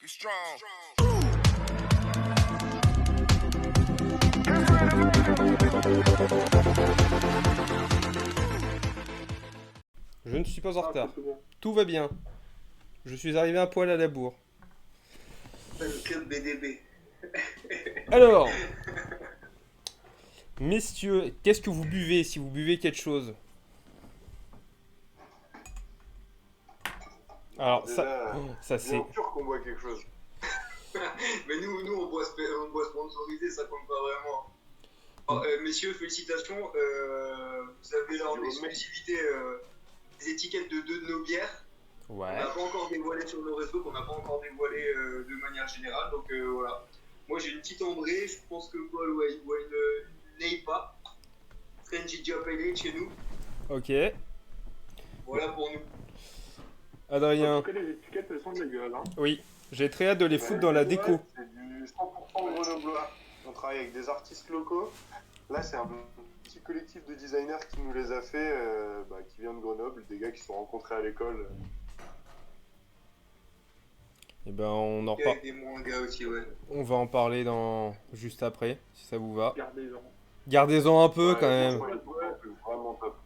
Je ne suis pas en retard. C'est bon. Tout va bien. Je suis arrivé à poil à la bourre. Le club BDB. Alors, messieurs, qu'est-ce que vous buvez si vous buvez quelque chose? Alors, Déjà, ça c'est... bien sûr qu'on boit quelque chose. Mais nous on boit sponsorisé, ça compte pas vraiment. Alors, messieurs, félicitations. Vous avez là en exclusivité des étiquettes de deux de nos bières. On Ouais. n'a pas encore dévoilé sur nos réseaux, qu'on n'a pas encore dévoilé de manière générale. Donc voilà. Moi j'ai une petite ambrée, je pense que Paul il boit une Neipa. French Pale Ale chez nous. Ok. Voilà pour nous. En Adrien. tout cas, les étiquettes, elles sont de la gueule. Hein. Oui. J'ai très hâte de les foutre dans la déco. C'est du 100% grenoblois. On travaille avec des artistes locaux. Là, c'est un petit collectif de designers qui nous les a fait, qui vient de Grenoble, des gars qui se sont rencontrés à l'école. Et ben on en Et avec des mangas aussi, ouais. on va en parler juste après, si ça vous va. Gardez-en. Gardez-en un peu Ouais, quand même. franchement, c'est vraiment top.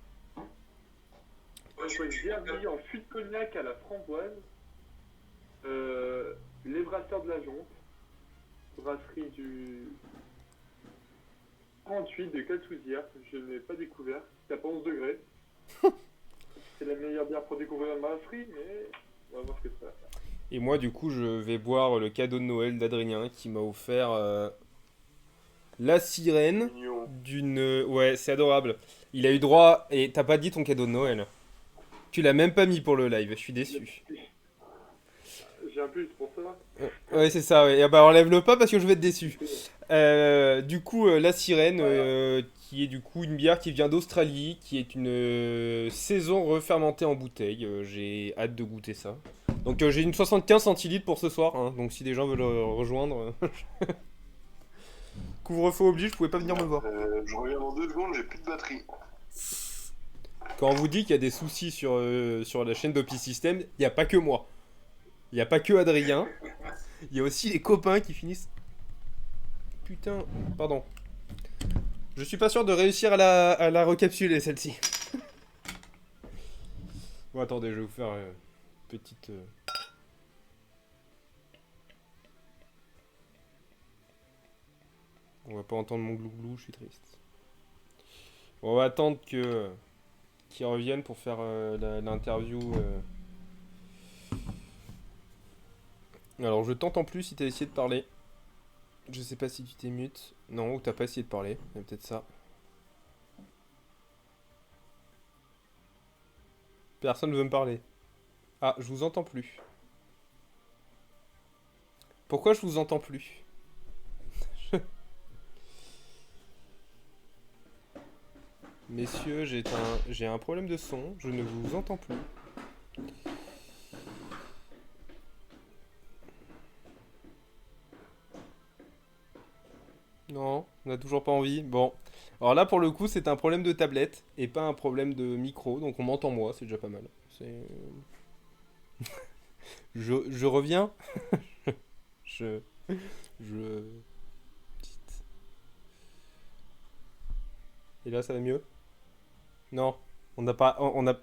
Donc, une bière brillée en fût de cognac à la framboise. Les brasseurs de la Jonte. Brasserie du 38 de Catsouzière. Je n'ai pas découvert. C'est à 11 degrés. C'est la meilleure bière pour découvrir la brasserie, mais on va voir ce que ça va faire. Et moi du coup je vais boire le cadeau de Noël d'Adrien qui m'a offert la sirène Mignon. d'une... Ouais, c'est adorable. Il a eu droit... Et t'as pas dit ton cadeau de Noël. Tu l'as même pas mis pour le live, je suis déçu. J'ai un peu pour ça. Ouais, c'est ça, ouais. Et bah enlève-le pas parce que je vais être déçu. Du coup, la sirène, qui est du coup une bière qui vient d'Australie, qui est une saison refermentée en bouteille. J'ai hâte de goûter ça. Donc j'ai une 75 centilitres pour ce soir, hein. Donc si des gens veulent rejoindre... Couvre-feu oblige, vous pouvez pas venir me voir. Je reviens dans 2 secondes, j'ai plus de batterie. Quand on vous dit qu'il y a des soucis sur la chaîne d'Opi System, il n'y a pas que moi. Il n'y a pas que Adrien. Il y a aussi les copains qui finissent... Putain, pardon. Je suis pas sûr de réussir à la recapsuler celle-ci. Bon, attendez, je vais vous faire une petite... On va pas entendre mon glouglou, je suis triste. Bon, on va attendre qu'ils reviennent pour faire l'interview. Alors, je t'entends plus si t'as essayé de parler. Je sais pas si tu t'es mute. Non, ou t'as pas essayé de parler. C'est peut-être ça. Personne ne veut me parler. Ah, je vous entends plus. Pourquoi je vous entends plus? Messieurs, j'ai un problème de son. Je ne vous entends plus. Non, on n'a toujours pas envie. Bon. Alors là, pour le coup, c'est un problème de tablette et pas un problème de micro. Donc on m'entend moi, c'est déjà pas mal. Je reviens. je... Et là, ça va mieux? Non, on n'a pas... On a... Ça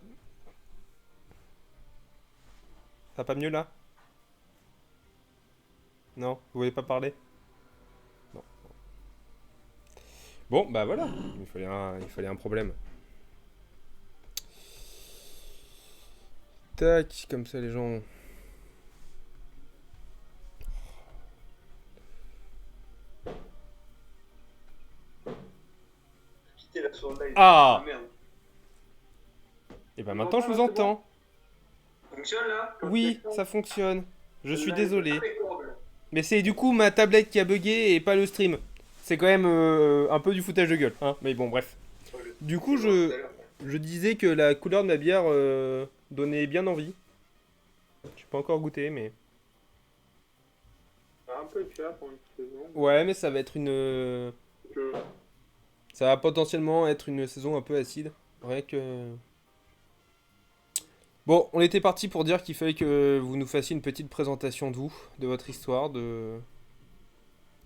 va pas mieux là? Non, vous voulez pas parler? Non. Bon, bah voilà, il fallait un problème. Tac, comme ça les gens... Quitter la sur le live. Ah Merde. Et bah maintenant je vous entends. Fonctionne là? Oui, ça fonctionne. Je suis désolé. Impeccable. Mais c'est du coup ma tablette qui a bugué et pas le stream. C'est quand même un peu du foutage de gueule, hein. Mais bon, bref. Du coup, je disais que la couleur de ma bière donnait bien envie. Je suis pas encore goûté, mais... Un peu clair pour une saison. Ouais, mais ça va être une... Que... Ça va potentiellement être une saison un peu acide. Rien que... Bon, on était parti pour dire qu'il fallait que vous nous fassiez une petite présentation de vous, de votre histoire, de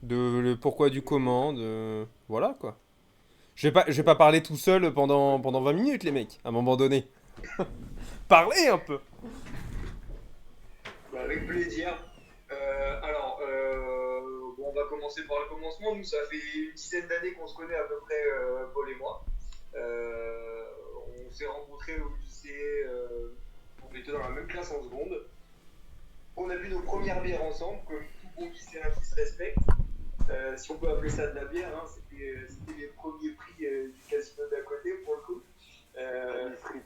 le pourquoi du comment, de... Voilà, quoi. Je vais pas parler tout seul pendant 20 minutes, les mecs, à un moment donné. Parlez un peu. Bah, avec plaisir. Bon, on va commencer par le commencement. Nous, ça fait une dizaine d'années qu'on se connaît à peu près, Paul et moi. Euh, on s'est rencontrés au lycée, on était dans la même classe en seconde. On a bu nos premières bières ensemble, comme tout bon lycéen qui se respecte. Si on peut appeler ça de la bière, hein, c'était les premiers prix du casino d'à côté pour le coup. La frites.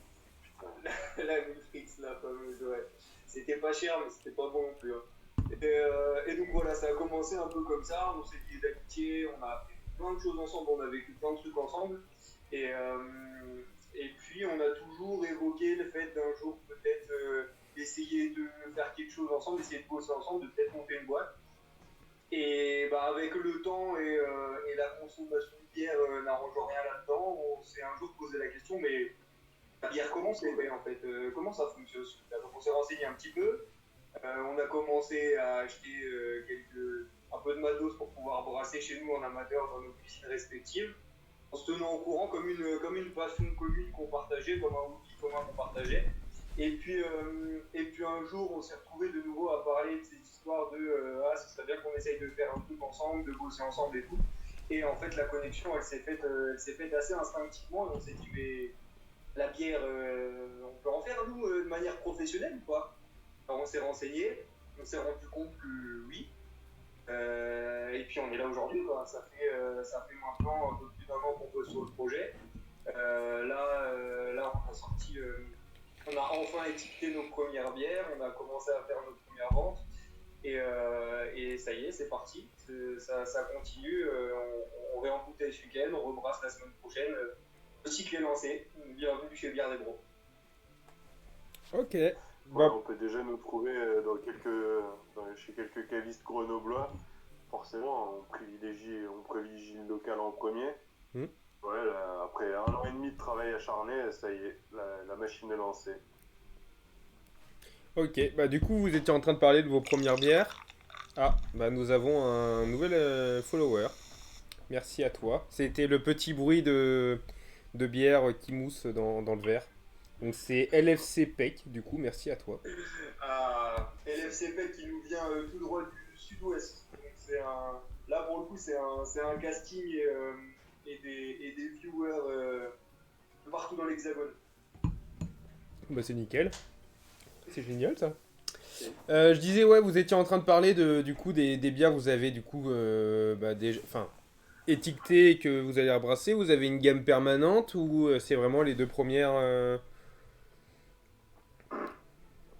La Mifrix, la fameuse, ouais. C'était pas cher, mais c'était pas bon non plus. Hein. Et donc voilà, ça a commencé un peu comme ça. On s'est liés d'amitié, on a fait plein de choses ensemble, on a vécu plein de trucs ensemble. Et, euh, et puis on a toujours évoqué le fait d'un jour peut-être essayer de faire quelque chose ensemble, essayer de bosser ensemble, de peut-être monter une boîte. Et bah, avec le temps et la consommation de bière n'arrangeant rien là-dedans, on s'est un jour posé la question, mais la bière, comment c'est fait en fait comment ça fonctionne? Donc on s'est renseigné un petit peu. On a commencé à acheter un peu de matos pour pouvoir brasser chez nous en amateur dans nos cuisines respectives, en se tenant au courant comme une passion commune qu'on partageait, comme un hobby commun qu'on partageait. Et puis un jour, on s'est retrouvé de nouveau à parler de ces histoires de ah, ce serait bien qu'on essaye de faire un truc ensemble, de bosser ensemble et tout. Et en fait, la connexion, elle s'est faite assez instinctivement. Et on s'est dit, mais la bière, on peut en faire nous de manière professionnelle ou pas? Alors on s'est renseigné, on s'est rendu compte que oui. Et puis on est là aujourd'hui, quoi. Ça fait maintenant un peu plus d'un an qu'on bosse sur le projet. Là, on a enfin étiqueté nos premières bières, on a commencé à faire nos premières ventes. Et ça y est, c'est parti. Ça continue. On réembouteille ce week-end, on rebrasse la semaine prochaine. Le cycle est lancé. Bienvenue chez Bière des Bros. Ok. Ouais, Bah, on peut déjà nous trouver chez quelques cavistes grenoblois. Forcément, on privilégie le local en premier. Hmm. Ouais, là, après 1 an et demi de travail acharné, ça y est, la machine est lancée. ok. Bah, du coup, vous étiez en train de parler de vos premières bières. Ah, bah, nous avons un nouvel follower. Merci à toi. C'était le petit bruit de bière qui mousse dans le verre. Donc c'est LFC PEC, du coup, merci à toi. LFCP qui nous vient tout droit du sud-ouest. Donc là pour le coup c'est un casting et des viewers de partout dans l'hexagone. Bah c'est nickel. C'est génial ça. Je disais, ouais, vous étiez en train de parler du coup des bières que vous avez du coup enfin, étiquetées et que vous allez rebrasser. Vous avez une gamme permanente ou c'est vraiment les deux premières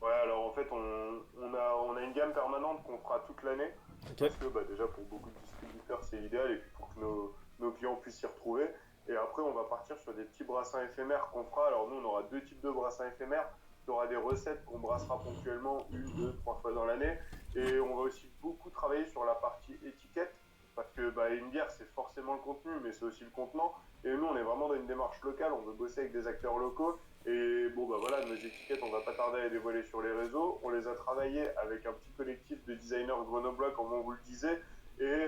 Ouais, alors en fait, on a une gamme permanente qu'on fera toute l'année. Ok. Parce que déjà pour beaucoup de distributeurs, c'est idéal et puis pour que nos clients puissent s'y retrouver. Et après, on va partir sur des petits brassins éphémères qu'on fera. Alors nous, on aura 2 types de brassins éphémères. Il y aura des recettes qu'on brassera ponctuellement 1, 2, 3 fois dans l'année. Et on va aussi beaucoup travailler sur la partie étiquette. Parce que une bière, c'est forcément le contenu, mais c'est aussi le contenant. Et nous, on est vraiment dans une démarche locale. On veut bosser avec des acteurs locaux. Et voilà, nos étiquettes, on va pas tarder à les dévoiler sur les réseaux. On les a travaillées avec un petit collectif de designers grenoblois, comme on vous le disait. Et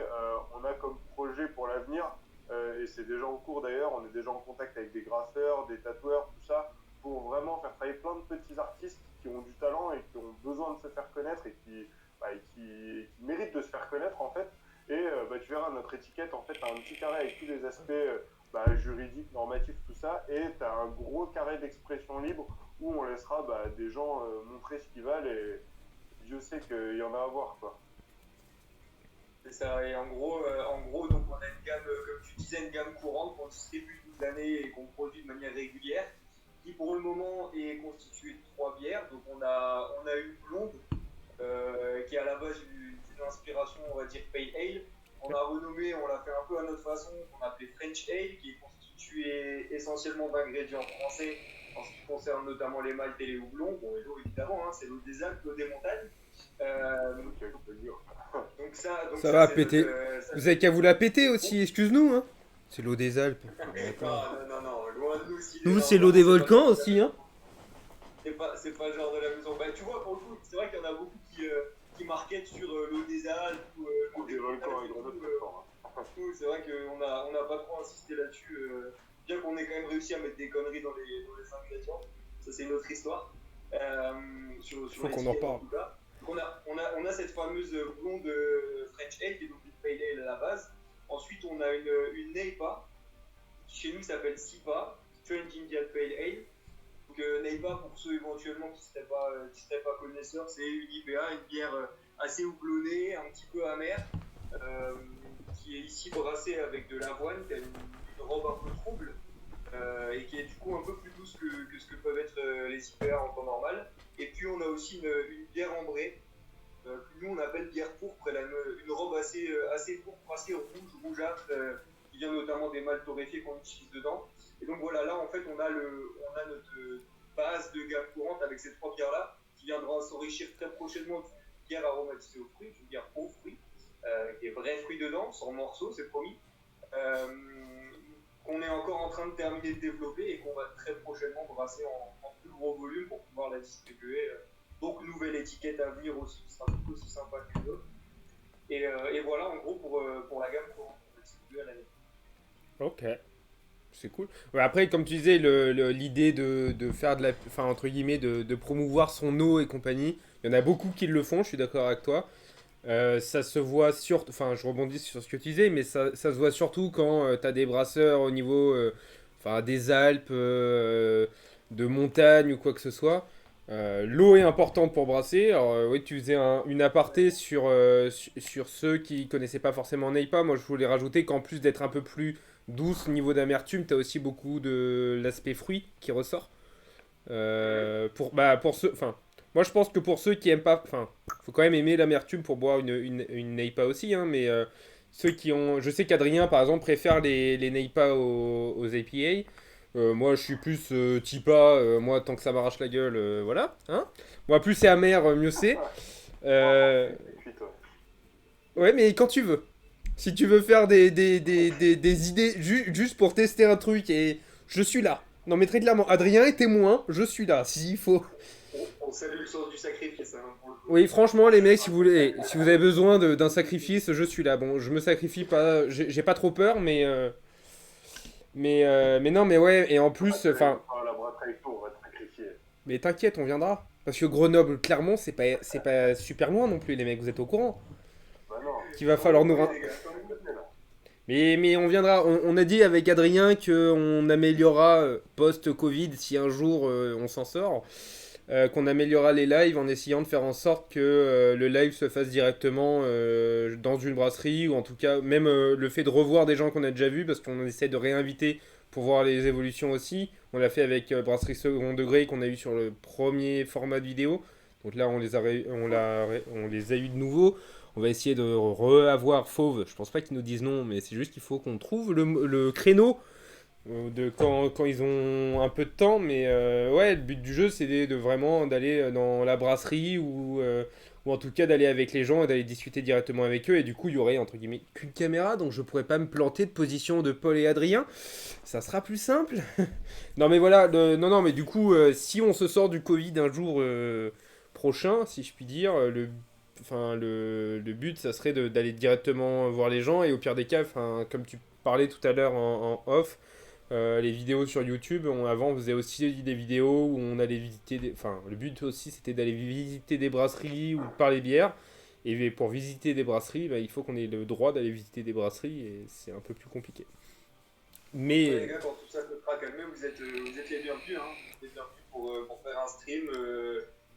on a comme projet pour l'avenir, et c'est déjà en cours d'ailleurs, on est déjà en contact avec des graffeurs, des tatoueurs, tout ça, pour vraiment faire travailler plein de petits artistes qui ont du talent et qui ont besoin de se faire connaître et qui méritent de se faire connaître en fait. Et tu verras, notre étiquette en fait a un petit carré avec tous les aspects juridiques, normatifs, tout ça, et tu as un gros carré d'expression libre où on laissera des gens montrer ce qu'ils veulent, et Dieu sait qu'il y en a à voir, quoi. C'est ça, et en gros donc on a une gamme, comme tu disais, une gamme courante qu'on distribue toute l'année et qu'on produit de manière régulière, qui pour le moment est constituée de 3 bières. Donc on a une blonde qui est à la base d'une inspiration, on va dire, Pale Ale. On l'a renommée, on l'a fait un peu à notre façon, qu'on a appelé French Ale, qui est constituée essentiellement d'ingrédients français en ce qui concerne notamment les maltes et les houblons. Bon, et l'eau évidemment, hein, c'est l'eau des Alpes, l'eau des montagnes. Donc Ça va c'est péter. Vous avez qu'à vous la péter aussi, excuse-nous, hein. C'est l'eau des Alpes. Non, loin de nous. Nous, c'est l'eau des volcans aussi, hein. c'est pas le genre de la maison. Bah, tu vois, pour le coup, c'est vrai qu'il y en a beaucoup qui marketent sur l'eau des Alpes ou l'eau Des volcans et Grenoble, c'est fort. c'est vrai qu'on n'a pas trop insisté là-dessus, bien qu'on ait quand même réussi à mettre des conneries dans les ingrédients. Ça, c'est une autre histoire. Sur Faut qu'on en l'étiquette, parle. en tout cas. Donc, on a cette fameuse blonde French Ale qui est donc une pale ale à la base. Ensuite, on a une NEIPA qui chez nous s'appelle SIPA, Strong Indian Pale Ale. Donc, NEIPA, pour ceux éventuellement qui ne seraient pas connaisseurs, c'est une IPA, une bière assez houblonnée, un petit peu amère, qui est ici brassée avec de l'avoine, qui a une robe un peu trouble, et qui est du coup un peu plus douce que ce que peuvent être les IPA en temps normal. Et puis on a aussi une bière ambrée, que nous on appelle bière pourpre. Elle a une robe assez pourpre, assez rougeâtre, qui vient notamment des maltes torréfiés qu'on utilise dedans. Et donc voilà, là en fait on a notre base de gamme courante avec ces trois bières-là, qui viendra s'enrichir très prochainement d'une bière aromatisée aux fruits, une bière aux fruits, qui est vrais fruits dedans, sans morceaux, c'est promis. Qu'on est encore en train de terminer de développer et qu'on va très prochainement brasser en plus gros volume pour pouvoir la distribuer. Donc nouvelle étiquette à venir aussi, qui sera tout aussi sympa que les autres. Et voilà en gros pour la gamme qu'on va distribuer à l'année. Ok. C'est cool. Ouais, après, comme tu disais, l'idée de faire de la. Enfin, entre guillemets, de promouvoir son eau et compagnie, il y en a beaucoup qui le font, je suis d'accord avec toi. Ça se voit surtout. Enfin, je rebondis sur ce que tu disais, mais ça se voit surtout quand tu as des brasseurs au niveau enfin, des Alpes, de montagne ou quoi que ce soit. L'eau est importante pour brasser. Alors, oui, tu faisais une aparté sur ceux qui connaissaient pas forcément Neipa. Moi, je voulais rajouter qu'en plus d'être un peu plus douce au niveau d'amertume, tu as aussi beaucoup de l'aspect fruit qui ressort. Pour ceux, enfin, moi je pense que pour ceux qui aiment pas, enfin, faut quand même aimer l'amertume pour boire une Neipa aussi, hein, mais ceux qui ont, je sais qu'Adrien par exemple préfère les Neipa aux IPA. Moi je suis plus Tipa, moi tant que ça m'arrache la gueule, voilà, hein. Moi plus c'est amer, mieux c'est. Et puis toi. Ouais, mais quand tu veux. Si tu veux faire des idées juste pour tester un truc et je suis là. Non mais très clairement, Adrien est témoin, je suis là, s'il faut. On salue le sens du sacrifice. Hein, pour le coup. Oui, franchement les mecs, si vous avez besoin d'un sacrifice, je suis là. Bon, je me sacrifie pas, j'ai pas trop peur, mais non, mais ouais, et en plus, enfin, La brasserie avec toi, on va te sacrifier. mais t'inquiète, on viendra. Parce que Grenoble, Clermont, c'est pas super loin non plus, les mecs, vous êtes au courant. Bah non. Qu'il va falloir nous... Les gars, Mais on viendra, on a dit avec Adrien qu'on améliorera post-Covid, si un jour on s'en sort, qu'on améliorera les lives en essayant de faire en sorte que le live se fasse directement dans une brasserie, ou en tout cas même le fait de revoir des gens qu'on a déjà vus, parce qu'on essaie de réinviter pour voir les évolutions aussi. On l'a fait avec Brasserie Second Degré qu'on a eu sur le premier format de vidéo, donc là on les a eu de nouveau. On va essayer de reavoir Fauve. Je pense pas qu'ils nous disent non, mais c'est juste qu'il faut qu'on trouve le créneau de quand ils ont un peu de temps. Mais ouais, le but du jeu, c'est vraiment d'aller dans la brasserie ou en tout cas d'aller avec les gens et d'aller discuter directement avec eux. Et du coup, il y aurait entre guillemets qu'une caméra, donc je pourrais pas me planter de position de Paul et Adrien. Ça sera plus simple. Non, mais voilà, non, mais du coup, si on se sort du Covid un jour prochain, si je puis dire, le but, ça serait d'aller directement voir les gens et au pire des cas, comme tu parlais tout à l'heure en off, les vidéos sur YouTube, avant on faisait aussi des vidéos où on allait visiter le but aussi c'était d'aller visiter des brasseries ou de parler bière. Et pour visiter des brasseries, il faut qu'on ait le droit d'aller visiter des brasseries et c'est un peu plus compliqué. Mais... Ouais, les gars, quand tout ça se sera calmé, vous êtes les bienvenus. Hein. Vous êtes les bienvenus pour faire un stream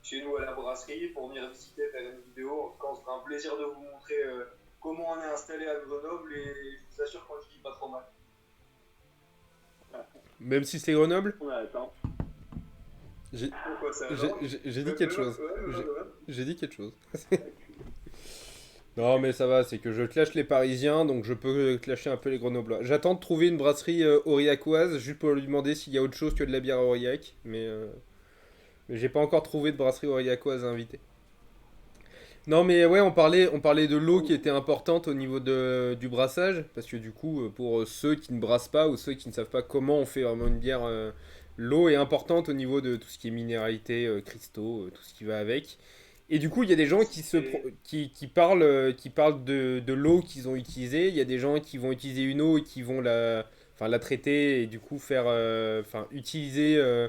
chez nous à la brasserie, pour venir visiter, faire une vidéo. Quand on se fera un plaisir de vous montrer comment on est installé à Grenoble et je vous assure quand je dis pas trop mal. Même si c'est Grenoble, On attend. Pourquoi ça j'ai dit quelque chose. Ouais. J'ai dit quelque chose. Non, mais ça va, c'est que je clash les Parisiens, donc je peux clasher un peu les Grenoblois. J'attends de trouver une brasserie aurillacoise, juste pour lui demander s'il y a autre chose que de la bière aurillac, mais j'ai pas encore trouvé de brasserie aurillacoise à inviter. Non, mais ouais, on parlait de l'eau qui était importante au niveau du brassage, parce que du coup, pour ceux qui ne brassent pas ou ceux qui ne savent pas comment on fait vraiment une bière l'eau est importante au niveau de tout ce qui est minéralité, cristaux, tout ce qui va avec. Et du coup, il y a des gens qui parlent de l'eau qu'ils ont utilisée. Il y a des gens qui vont utiliser une eau et qui vont la traiter et du coup utiliser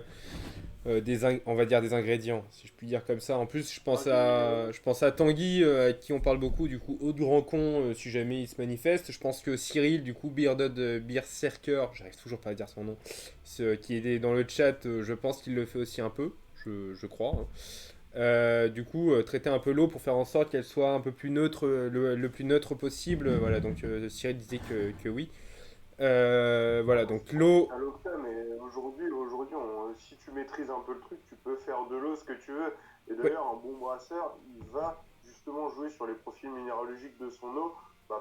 on va dire des ingrédients, si je puis dire comme ça. En plus, je pense à Tanguy, à qui on parle beaucoup, du coup, au grand con, si jamais il se manifeste. Je pense que Cyril, du coup, Bearded Berserker, j'arrive toujours pas à dire son nom, qui est dans le chat, je pense qu'il le fait aussi un peu, je crois. Hein. Du coup, traiter un peu l'eau pour faire en sorte qu'elle soit un peu plus neutre, le plus neutre possible. Voilà, donc Cyril disait que oui. Voilà, donc l'eau. À l'octa, mais si tu maîtrises un peu le truc, tu peux faire de l'eau ce que tu veux. Et Ouais, d'ailleurs, un bon brasseur, il va justement jouer sur les profils minéralogiques de son eau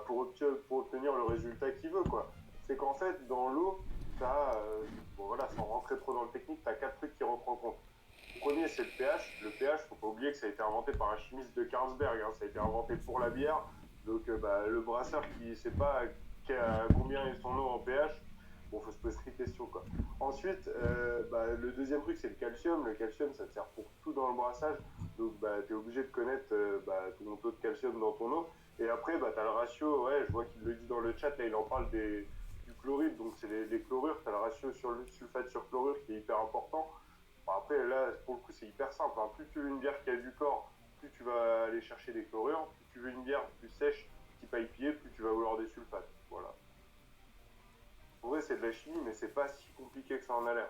pour obtenir le résultat qu'il veut, quoi. C'est qu'en fait, dans l'eau, bon voilà, sans rentrer trop dans le technique, tu as 4 trucs qui rentrent en compte. Le premier, c'est le pH. Le pH, faut pas oublier que ça a été inventé par un chimiste de Carlsberg. Hein. Ça a été inventé pour la bière. Donc, le brasseur qui sait pas combien est son eau en pH, bon, faut se poser des questions, quoi. Ensuite, le deuxième truc, c'est le calcium. Le calcium, ça te sert pour tout dans le brassage. Donc, tu es obligé de connaître ton taux de calcium dans ton eau. Et après, tu as le ratio. Ouais, je vois qu'il le dit dans le chat. Là, il en parle du chloride. Donc, c'est les chlorures. Tu as le ratio sur le sulfate sur chlorure qui est hyper important. Bon, après, là, pour le coup, c'est hyper simple. Hein. Plus tu veux une bière qui a du corps, plus tu vas aller chercher des chlorures. Plus tu veux une bière plus sèche, type IPA, plus tu vas vouloir des sulfates. Voilà. En vrai, c'est de la chimie, mais c'est pas si compliqué que ça en a l'air.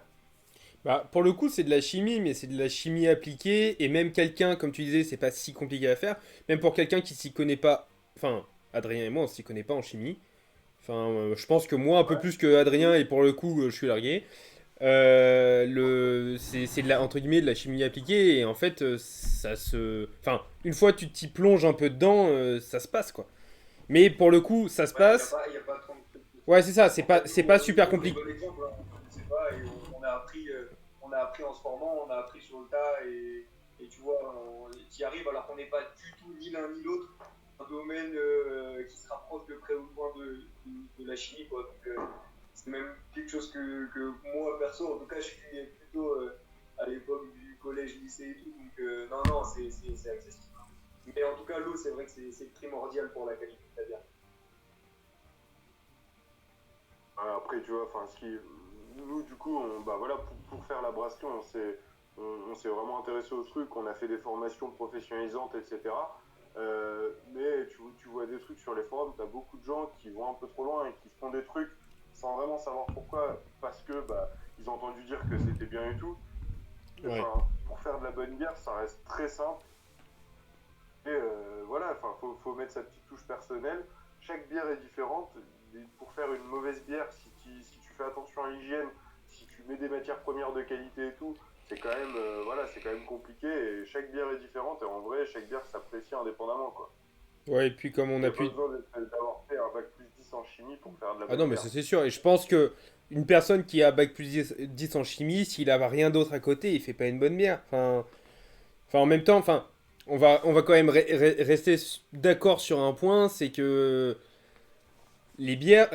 bah, pour le coup, c'est de la chimie, mais c'est de la chimie appliquée. Et même quelqu'un, comme tu disais, c'est pas si compliqué à faire. Même pour quelqu'un qui s'y connaît pas. Enfin, Adrien et moi, on s'y connaît pas en chimie. Enfin, je pense que moi, un peu Ouais. plus que Adrien, et pour le coup, je suis largué. C'est entre guillemets de la chimie appliquée. Et en fait, Enfin, une fois que tu t'y plonges un peu dedans, ça se passe, quoi. Mais pour le coup, ça se Ouais, passe. y a pas 30 trucs. Ouais, c'est ça, En fait, c'est pas super nous, on est compliqué. bon exemple, hein. On ne connaissait pas et on a appris en se formant, on a appris sur le tas et tu vois, on y arrive alors qu'on n'est pas du tout ni l'un ni l'autre un domaine qui se rapproche de près ou de loin de la chimie, quoi. Donc, c'est même quelque chose que moi, perso, en tout cas, je suis plutôt à l'époque du collège, lycée et tout. Donc, non, c'est accessible. Mais en tout cas, l'eau, c'est vrai que c'est primordial pour la qualité de la bière. Après, tu vois, nous, du coup, voilà, pour faire la brasserie, on s'est vraiment intéressé au truc, on a fait des formations professionnalisantes, etc. Mais tu vois des trucs sur les forums, tu as beaucoup de gens qui vont un peu trop loin et qui font des trucs sans vraiment savoir pourquoi, parce que ils ont entendu dire que c'était bien et tout. Ouais. Pour faire de la bonne bière, ça reste très simple. Et voilà, faut mettre sa petite touche personnelle. Chaque bière est différente. Pour faire une mauvaise bière, si tu fais attention à l'hygiène, si tu mets des matières premières de qualité et tout, c'est quand même compliqué. Et chaque bière est différente. Et en vrai, chaque bière s'apprécie indépendamment, quoi. Ouais, et puis comme Il on n'y a a pas pu. besoin d'avoir fait un bac plus 10 en chimie pour faire de la Ah bonne non, mais bière. ça c'est sûr. Et je pense que une personne qui a bac plus 10 en chimie, s'il a rien d'autre à côté, il fait pas une bonne bière. En même temps, on va quand même rester d'accord sur un point, c'est que les bières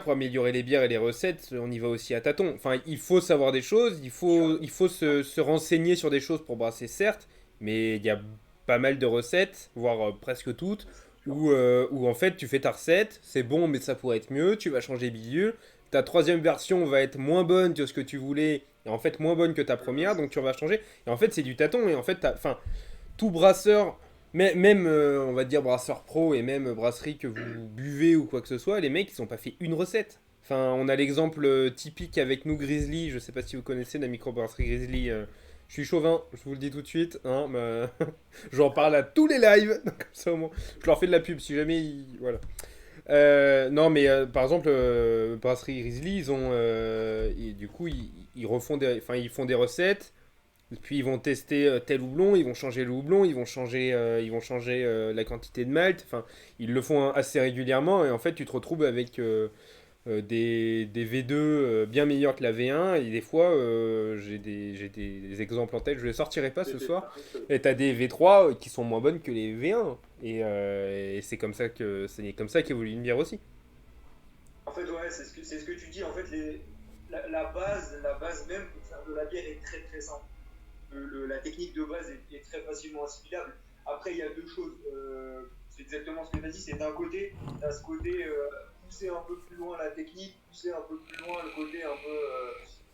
pour améliorer les bières et les recettes, on y va aussi à tâtons. Enfin, il faut savoir des choses, il faut se renseigner sur des choses pour brasser, certes, mais il y a pas mal de recettes, voire presque toutes, où en fait tu fais ta recette, c'est bon, mais ça pourrait être mieux, tu vas changer bidule. Ta troisième version va être moins bonne que ce que tu voulais, et en fait moins bonne que ta première, donc tu vas changer. Et en fait, c'est du tâton, et en fait, tout brasseur, même on va dire brasseur pro et même brasserie que vous buvez ou quoi que ce soit, les mecs ils ont pas fait une recette. Enfin, on a l'exemple typique avec nous Grizzly, je sais pas si vous connaissez la microbrasserie Grizzly. Je suis chauvin, je vous le dis tout de suite. Hein, j'en parle à tous les lives, donc comme ça au moins, je leur fais de la pub si jamais voilà. Non mais par exemple brasserie Grizzly, du coup ils refont ils font des recettes. Puis ils vont tester tel houblon, ils vont changer le houblon, ils vont changer la quantité de malt. Enfin, ils le font assez régulièrement et en fait tu te retrouves avec des V2 bien meilleurs que la V1 et des fois j'ai des exemples en tête, je les sortirai pas ce soir. Et t'as des V3 qui sont moins bonnes que les V1 et c'est comme ça qu'évolue une bière aussi. En fait, ouais, c'est ce que tu dis. En fait, la base même pour faire de la bière est très très simple. La technique de base est très facilement assimilable. Après, il y a deux choses. C'est exactement ce que tu as dit. C'est d'un côté, tu as ce côté pousser un peu plus loin la technique, pousser un peu plus loin le côté un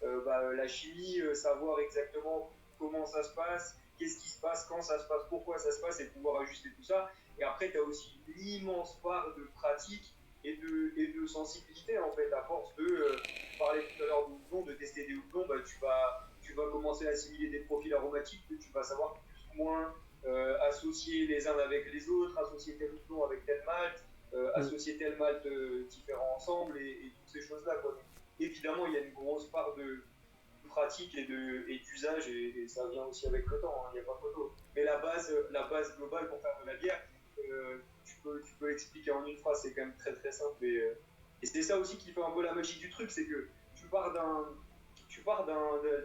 peu la chimie, savoir exactement comment ça se passe, qu'est-ce qui se passe, quand ça se passe, pourquoi ça se passe et pouvoir ajuster tout ça. Et après, tu as aussi une immense part de pratique et de sensibilité en fait. À force de parler tout à l'heure de houblon, de tester des houblons, tu vas commencer à assimiler des profils aromatiques que tu vas savoir plus ou moins associer les uns avec les autres, associer tel houblon avec tel malt, associer tel malt différent ensemble et toutes ces choses-là. Quoi. Donc, évidemment, il y a une grosse part de pratique et d'usage et ça vient aussi avec le temps, il n'y a pas photo. Mais la base globale pour faire de la bière, tu peux l'expliquer en une phrase, c'est quand même très très simple et c'est ça aussi qui fait un peu la magie du truc, c'est que tu pars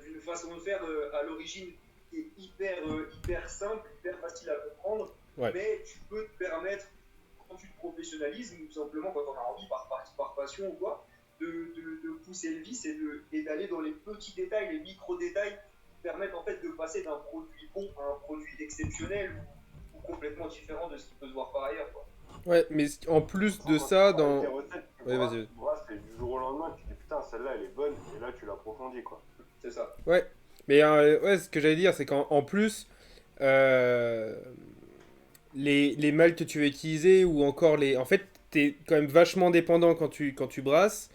d'une façon de faire à l'origine qui est hyper simple, hyper facile à comprendre, Ouais. mais tu peux te permettre, quand tu te professionnalises, ou tout simplement quand on a envie, par passion ou quoi, de pousser le vice et d'aller dans les petits détails, les micro-détails, qui permettent en fait de passer d'un produit bon à un produit exceptionnel ou complètement différent de ce qui peut se voir par ailleurs. Quoi. Ouais, mais en plus de ça, dans... Ouais, vas-y. C'est du jour au lendemain, tu dis putain, celle-là elle est bonne, et là tu l'approfondis quoi. C'est ça. Ouais, mais ouais, ce que j'allais dire, c'est qu'en plus, euh, les malles que tu vas utiliser, ou encore les... En fait, t'es quand même vachement dépendant quand tu brasses,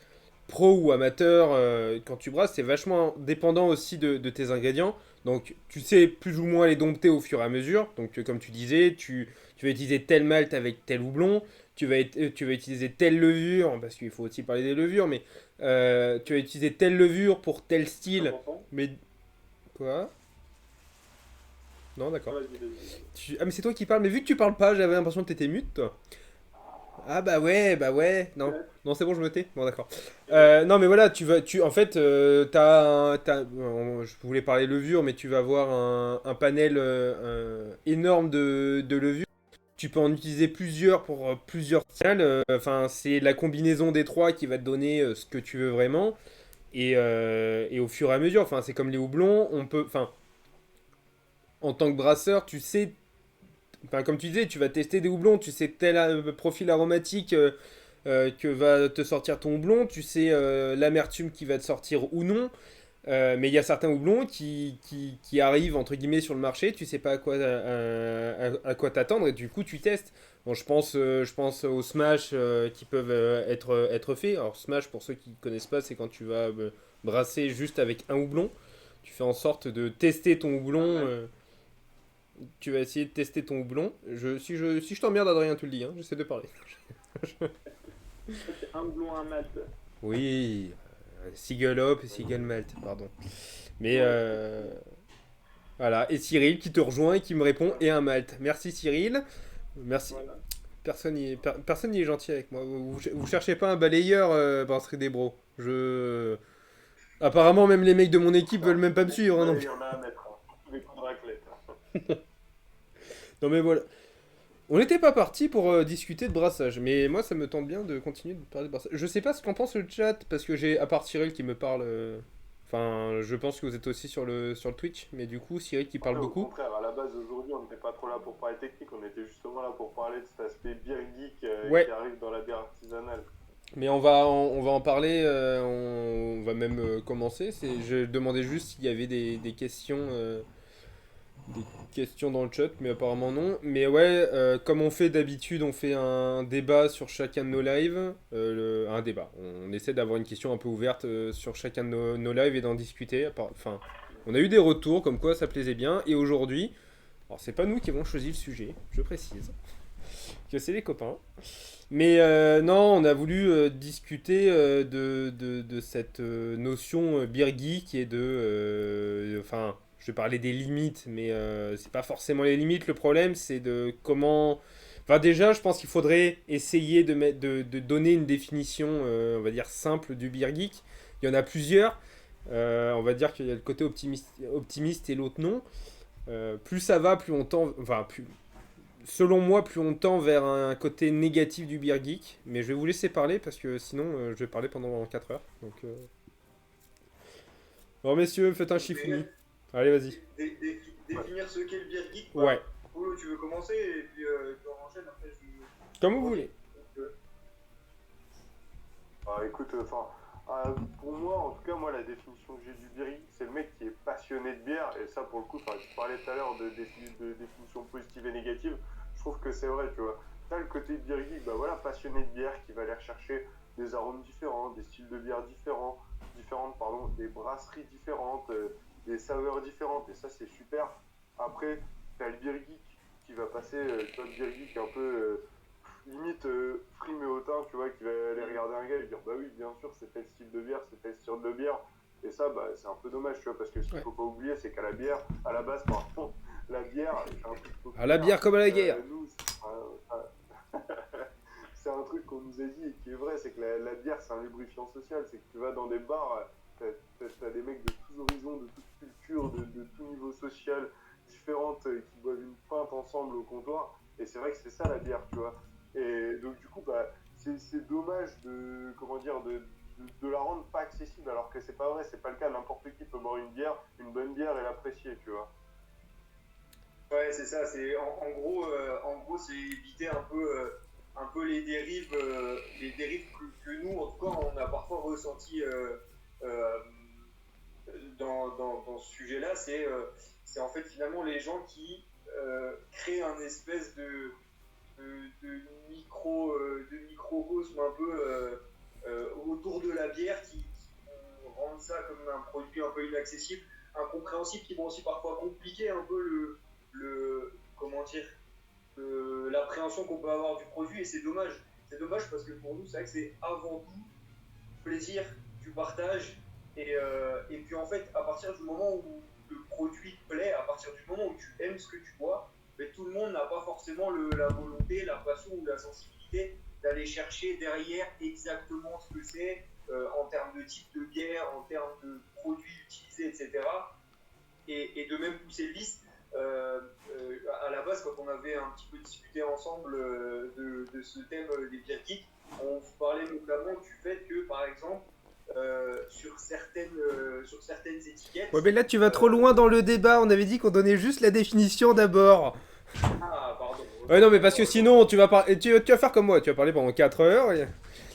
pro ou amateur, quand tu brasses, c'est vachement dépendant aussi de tes ingrédients. Donc, tu sais plus ou moins les dompter au fur et à mesure. Donc, comme tu disais, tu vas utiliser tel malt avec tel houblon, tu vas utiliser telle levure, parce qu'il faut aussi parler des levures, mais tu vas utiliser telle levure pour tel style. Mais... Quoi? Non, d'accord. Ah, mais c'est toi qui parles, mais vu que tu parles pas, j'avais l'impression que t'étais mute, toi. Ah bah ouais. Non, non c'est bon, je me tais. Bon d'accord. Non mais voilà, en fait, je voulais parler levure, mais tu vas avoir un panel énorme de levures. Tu peux en utiliser plusieurs pour plusieurs styles. Enfin, c'est la combinaison des trois qui va te donner ce que tu veux vraiment. Et au fur et à mesure, enfin, c'est comme les houblons, enfin, en tant que brasseur, tu sais. Enfin, comme tu disais, tu vas tester des houblons, tu sais tel profil aromatique que va te sortir ton houblon, tu sais l'amertume qui va te sortir ou non. Mais il y a certains houblons qui arrivent entre guillemets sur le marché, tu sais pas à quoi t'attendre et du coup tu testes. Bon, je pense aux smash qui peuvent être faits. Alors smash pour ceux qui connaissent pas, c'est quand tu vas brasser juste avec un houblon. Tu fais en sorte de tester ton houblon. Tu vas essayer de tester ton houblon. Si je t'emmerde, Adrien, tu le dis, hein, j'essaie de parler. C'est un blond, un mat. Oui, Seagull Hop et Seagull Malt, pardon. Mais voilà, et Cyril qui te rejoint et qui me répond et un malt. Merci Cyril. Merci. Voilà. Personne n'y est gentil avec moi. Vous cherchez pas un balayeur, Brasserie des Bros. Apparemment, même les mecs de mon équipe veulent même pas me suivre. Hein, Ouais, donc. il y en a à mettre, hein. Tous les coups de raclette. Non mais voilà. On n'était pas parti pour discuter de brassage, mais moi ça me tente bien de continuer de parler de brassage. Je sais pas ce qu'en pense le chat, parce que j'ai, à part Cyril qui me parle, enfin je pense que vous êtes aussi sur le Twitch, mais du coup Cyril qui parle Au beaucoup. contraire, à la base aujourd'hui, on n'était pas trop là pour parler technique, on était justement là pour parler de cet aspect beer geek Ouais. qui arrive dans la bière artisanale. Mais on va en parler, on va même commencer. Je demandais juste s'il y avait des questions dans le chat, mais apparemment non. Mais ouais, comme on fait d'habitude, on fait un débat sur chacun de nos lives. Un débat. On essaie d'avoir une question un peu ouverte sur chacun de nos lives et d'en discuter. Enfin, on a eu des retours comme quoi ça plaisait bien. Et aujourd'hui, alors c'est pas nous qui avons choisi le sujet, je précise, que c'est les copains. Mais non, on a voulu discuter de cette notion beer geek et enfin, je vais parler des limites, mais c'est pas forcément les limites. Le problème, c'est de comment. Enfin, déjà, je pense qu'il faudrait essayer de donner une définition, on va dire, simple du beer geek. Il y en a plusieurs. On va dire qu'il y a le côté optimiste et l'autre non. Plus ça va, plus on tend. Enfin, selon moi, plus on tend vers un côté négatif du beer geek. Mais je vais vous laisser parler parce que sinon, je vais parler pendant 4 heures. Donc. Bon, messieurs, faites un chiffoni. Allez, vas-y. Définir ce qu'est le beer geek. Ouais, Polo, tu veux commencer et puis tu en enchaînes après comme vous voulez. Écoute, pour moi, en tout cas, moi, la définition que j'ai du beer geek, c'est le mec qui est passionné de bière. Et ça, pour le coup, tu parlais tout à l'heure de définition positive et négative. Je trouve que c'est vrai, tu vois. T'as le côté beer geek, bah voilà, passionné de bière qui va aller rechercher des arômes différents, des styles de bière différentes, pardon, des brasseries différentes, des saveurs différentes. Et ça, c'est super. Après, t'as le beer geek qui va passer, tu vois, le beer geek un peu limite frimé au teint, tu vois, qui va aller regarder un gars et lui dire bah oui, bien sûr, c'est tel style de bière, c'est tel style de bière. Et ça, bah, c'est un peu dommage, tu vois, parce que ce qu'il faut pas oublier, c'est qu'à la bière, à la base, pardon, la bière, c'est un truc À la bière comme à la guerre. nous, c'est un truc qu'on nous a dit et qui est vrai, c'est que la bière, c'est un lubrifiant social. C'est que tu vas dans des bars, t'as des mecs de tous horizons, de toutes cultures, de tout niveau social, différentes, qui boivent une pinte ensemble au comptoir. Et c'est vrai que c'est ça la bière, tu vois. Et donc, du coup, bah, c'est dommage comment dire, de la rendre pas accessible, alors que c'est pas vrai, c'est pas le cas. N'importe qui peut boire une bonne bière et l'apprécier, tu vois. Ouais, c'est ça. C'est en gros, c'est éviter un peu les dérives que nous, en tout cas, on a parfois ressenti dans ce sujet-là. C'est en fait finalement les gens qui créent un espèce de microcosme un peu autour de la bière qui rendent ça comme un produit un peu inaccessible, incompréhensible, qui vont aussi parfois compliquer un peu comment dire, l'appréhension qu'on peut avoir du produit, et c'est dommage. C'est dommage parce que pour nous, c'est vrai que c'est avant tout plaisir, du partage, et puis en fait, à partir du moment où le produit te plaît, à partir du moment où tu aimes ce que tu bois, mais tout le monde n'a pas forcément la volonté, la passion ou la sensibilité d'aller chercher derrière exactement ce que c'est en termes de type de bière, en termes de produits utilisés, etc. Et de même pousser le vice. À la base, quand on avait un petit peu discuté ensemble de ce thème des bières geeks, on parlait notamment du fait que, par exemple, sur certaines étiquettes. Ouais, mais là, tu vas trop loin dans le débat. On avait dit qu'on donnait juste la définition d'abord. Ah, pardon. Ouais, non, mais parce que sinon, tu vas faire comme moi. Tu vas parler pendant 4 heures. Je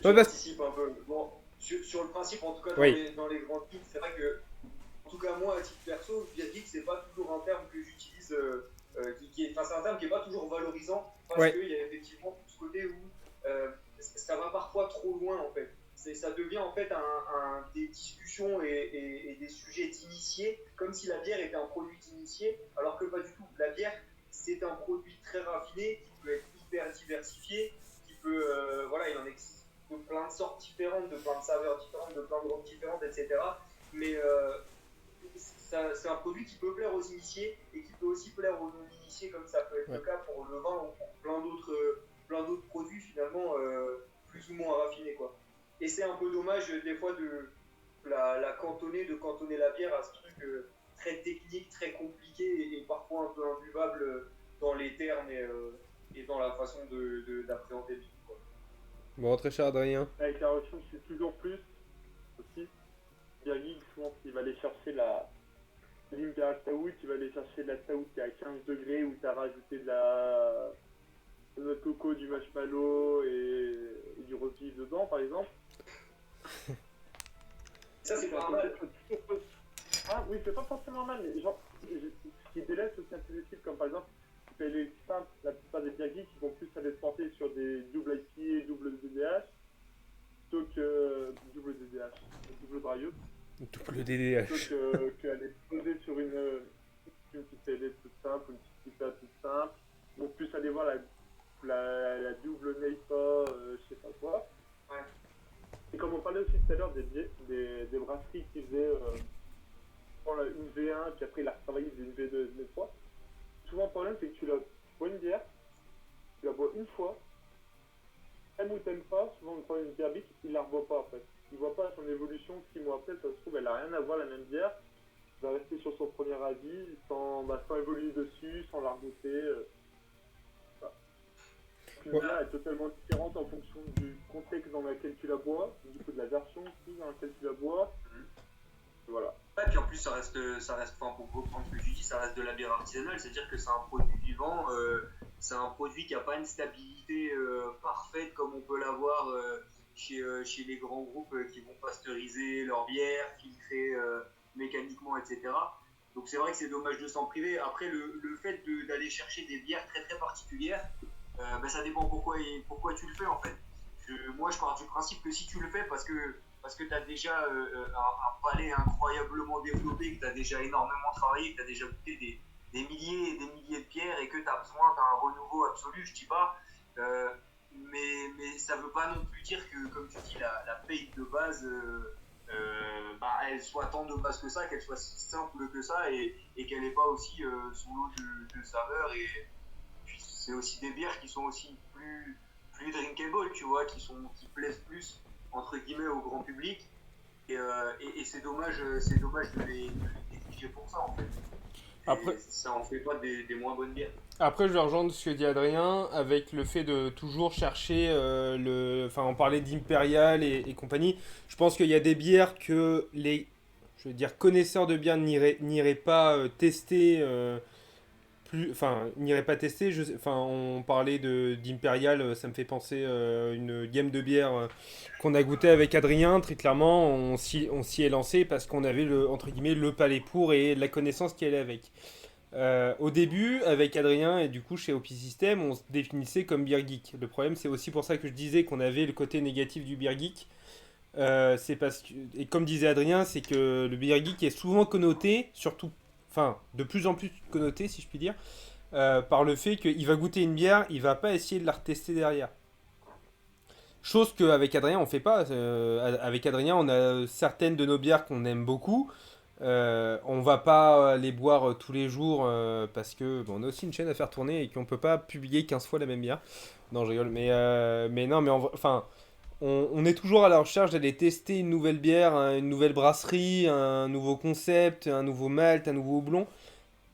Non, participe un peu. Bon, sur le principe, en tout cas, Oui. dans les grandes lignes, c'est vrai que, en tout cas, moi, à titre perso, bière geek, c'est pas toujours un terme que j'utilise, enfin, c'est un terme qui est pas toujours valorisant, parce Ouais. qu'il y a effectivement tout ce côté où ça va parfois trop loin, en fait. Ça devient en fait des discussions et des sujets d'initiés, comme si la bière était un produit d'initié, alors que pas du tout. La bière, c'est un produit très raffiné, qui peut être hyper diversifié, qui peut, voilà, il en existe de plein de sortes différentes, de plein de saveurs différentes, de plein de drogues différentes, etc. Mais c'est un produit qui peut plaire aux initiés et qui peut aussi plaire aux non-initiés, comme ça peut être le cas pour le vin ou pour plein d'autres produits finalement plus ou moins raffinés, quoi. Et c'est un peu dommage des fois de de cantonner la bière à ce truc très technique, très compliqué et parfois un peu imbuvable dans les termes et dans la façon d'appréhender le truc, quoi. Bon, très cher Adrien. Avec la recherche, c'est toujours plus aussi. Beer geek, souvent, il va aller chercher l'Imperial Stout, il va aller chercher de la Stout qui est à 15 degrés où tu as rajouté de la noix de coco, du marshmallow et du rosé dedans, par exemple. Ça, c'est pas mal. Ah oui, c'est pas forcément mal, mais genre, ce qui délaisse aussi un peu les types, comme par exemple, les simples, la plupart des bières geeks, ils vont plus aller se porter sur des double IPA et double DDH, plutôt que double DDH, double dry hop. Double DDH. Plutôt qu'aller se poser sur une petite télé toute simple, une petite IPA toute simple, ou plus aller voir la double NEIPA, je sais pas quoi. Ouais. Et comme on parlait aussi tout à l'heure des brasseries qui faisaient une V1, puis après il a retravaillé une V2, une V3, souvent le problème c'est que tu bois une bière, tu la bois une fois, t'aimes ou t'aimes pas, souvent quand une bière bic, il la revoit pas après. Il voit pas son évolution, 6 mois après, ça se trouve, elle a rien à voir la même bière, il va rester sur son premier avis, sans évoluer dessus, sans la regoûter. Une bière est totalement différente en fonction du contexte dans lequel tu la bois, du coup de la version aussi dans laquelle tu la bois. Voilà. Ouais, puis en plus, enfin, pour reprendre ce que tu dis, ça reste de la bière artisanale, c'est-à-dire que c'est un produit vivant, c'est un produit qui n'a pas une stabilité parfaite comme on peut l'avoir chez les grands groupes qui vont pasteuriser leur bière, filtrer mécaniquement, etc. Donc c'est vrai que c'est dommage de s'en priver. Après, le fait d'aller chercher des bières très très particulières, ça dépend pourquoi tu le fais en fait. Moi, je pars du principe que si tu le fais parce que tu as déjà un palais incroyablement développé, que tu as déjà énormément travaillé, que tu as déjà goûté des milliers et des milliers de bières et que tu as besoin d'un renouveau absolu, je dis pas. Mais ça veut pas non plus dire que, comme tu dis, la paye de base, elle soit tant de base que ça, qu'elle soit si simple que ça et qu'elle n'ait pas aussi son lot de saveurs. Et puis c'est aussi des bières qui sont aussi plus drinkable, tu vois, qui plaisent plus entre guillemets au grand public et c'est dommage de les négliger pour ça en fait. Après, Et ça en fait pas des moins bonnes bières. Après, je vais rejoindre ce que dit Adrien avec le fait de toujours chercher Enfin, on parlait d'Imperial et compagnie. Je pense qu'il y a des bières que les, je veux dire, connaisseurs de bières n'iraient pas tester. Enfin, n'iraient pas tester. Enfin, on parlait d'Imperial, ça me fait penser à une gamme de bière qu'on a goûté avec Adrien. Très clairement, on s'y est lancé parce qu'on avait entre guillemets, le palais pour et la connaissance qui allait avec. Au début, avec Adrien et du coup chez OP System, on se définissait comme beer geek. Le problème, c'est aussi pour ça que je disais qu'on avait le côté négatif du beer geek. C'est parce que, et comme disait Adrien, c'est que le beer geek est souvent connoté, surtout, enfin, de plus en plus connoté, si je puis dire, par le fait qu'il va goûter une bière, il va pas essayer de la retester derrière. Chose qu'avec Adrien, on fait pas. Avec Adrien, on a certaines de nos bières qu'on aime beaucoup. On va pas les boire tous les jours parce que bon, on a aussi une chaîne à faire tourner et qu'on peut pas publier 15 fois la même bière. Non, je rigole. Mais non, mais enfin, on est toujours à la recherche d'aller tester une nouvelle bière, hein, une nouvelle brasserie, un nouveau concept, un nouveau malt, un nouveau houblon.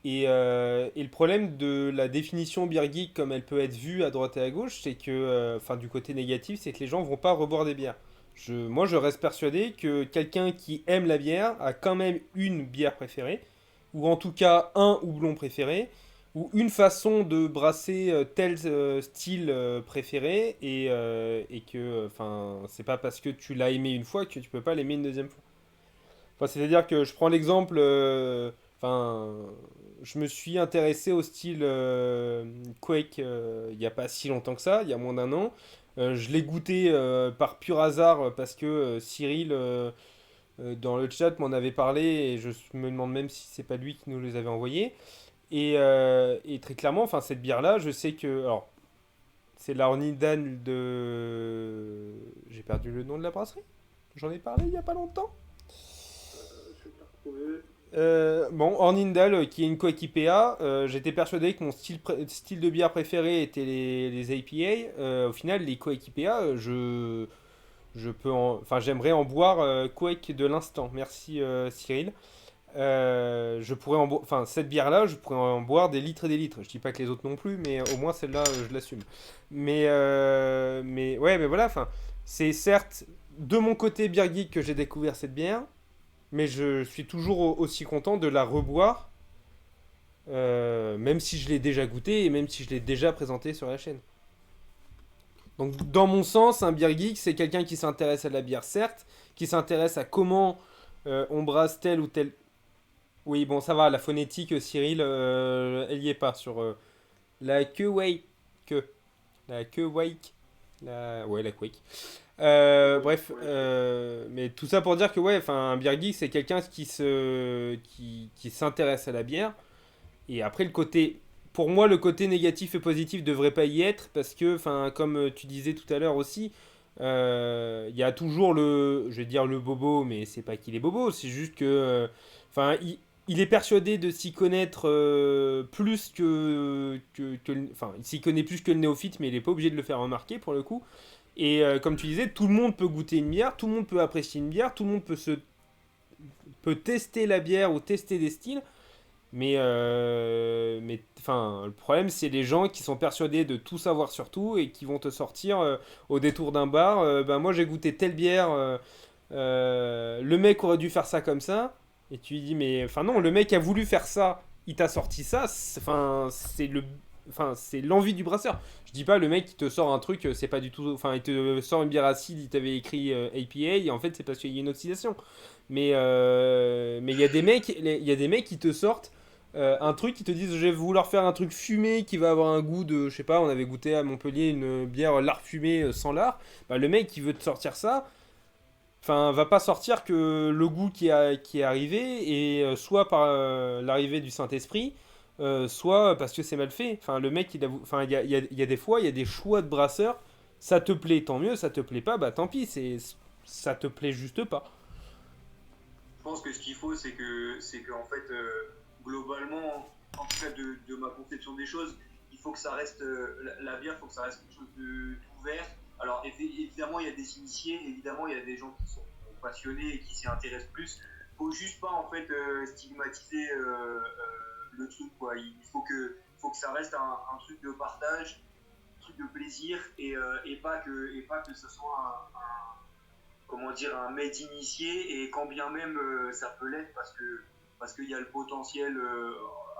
Et le problème de la définition beer geek comme elle peut être vue à droite et à gauche, c'est que, enfin, du côté négatif, c'est que les gens vont pas reboire des bières. Moi, je reste persuadé que quelqu'un qui aime la bière a quand même une bière préférée, ou en tout cas un houblon préféré, ou une façon de brasser tel style préféré, et que, enfin, c'est pas parce que tu l'as aimé une fois que tu peux pas l'aimer une deuxième fois. Enfin, c'est-à-dire que je prends l'exemple, enfin, je me suis intéressé au style Quake il n'y a pas si longtemps que ça, il y a moins d'un an. Je l'ai goûté par pur hasard parce que Cyril dans le chat m'en avait parlé et je me demande même si c'est pas lui qui nous les avait envoyés. Et très clairement, enfin cette bière-là, je sais que, alors c'est la Hornidan de, j'ai perdu le nom de la brasserie. J'en ai parlé il y a pas longtemps. Je vais te retrouver. Bon, Hornindal, qui est une co-IPA, j'étais persuadé que mon style de bière préféré était les IPA. Au final, les co-IPA, enfin, j'aimerais en boire Quake de l'instant. Merci Cyril. Je pourrais enfin, cette bière-là, je pourrais en boire des litres et des litres. Je dis pas que les autres non plus, mais au moins celle-là, je l'assume. Mais ouais, mais voilà, enfin, c'est certes de mon côté beer geek que j'ai découvert cette bière. Mais je suis toujours aussi content de la reboire, même si je l'ai déjà goûté et même si je l'ai déjà présenté sur la chaîne. Donc, dans mon sens, un beer geek, c'est quelqu'un qui s'intéresse à la bière, certes, qui s'intéresse à comment on brasse tel ou tel. Oui, bon, ça va, la phonétique, Cyril, elle y est pas sur la que wake. La que wake. Ouais, la quake. Bref, mais tout ça pour dire que ouais, enfin, un beer geek c'est quelqu'un qui s'intéresse à la bière. Et après pour moi le côté négatif et positif devrait pas y être parce que, enfin, comme tu disais tout à l'heure aussi, il y a toujours je vais dire le bobo, mais c'est pas qu'il est bobo, c'est juste que, enfin, il est persuadé de s'y connaître plus enfin, il s'y connaît plus que le néophyte, mais il est pas obligé de le faire remarquer pour le coup. Et comme tu disais, tout le monde peut goûter une bière, tout le monde peut apprécier une bière, tout le monde peut tester la bière ou tester des styles. Mais enfin, le problème, c'est les gens qui sont persuadés de tout savoir sur tout et qui vont te sortir au détour d'un bar. Ben moi, j'ai goûté telle bière. Le mec aurait dû faire ça comme ça. Et tu lui dis, mais enfin non, le mec a voulu faire ça, il t'a sorti ça, c'est l'envie du brasseur. Je dis pas le mec qui te sort un truc, c'est pas du tout, enfin il te sort une bière acide, il t'avait écrit APA, et en fait c'est parce qu'il y a une oxydation. Mais il y a des mecs, il y a des mecs qui te sortent un truc, qui te disent, je vais vouloir faire un truc fumé qui va avoir un goût de, je sais pas, on avait goûté à Montpellier une bière lard fumé sans lard. Bah, le mec qui veut te sortir ça. Enfin, va pas sortir que le goût qui est arrivé, et soit par l'arrivée du Saint-Esprit, soit parce que c'est mal fait. Enfin, le mec, enfin, il y a des fois, il y a des choix de brasseurs. Ça te plaît, tant mieux. Ça te plaît pas, bah tant pis. Ça te plaît juste pas. Je pense que ce qu'il faut, c'est que en fait, globalement, en tout cas de ma conception des choses, il faut que ça reste, la bière, il faut que ça reste quelque chose d'ouvert. Alors évidemment, il y a des initiés, évidemment, il y a des gens qui sont passionnés et qui s'y intéressent plus. Il faut juste pas en fait stigmatiser le truc, quoi. Il faut que ça reste un truc de partage, un truc de plaisir, et pas que ce soit comment dire, un made initié, et quand bien même ça peut l'être parce qu'il y a le potentiel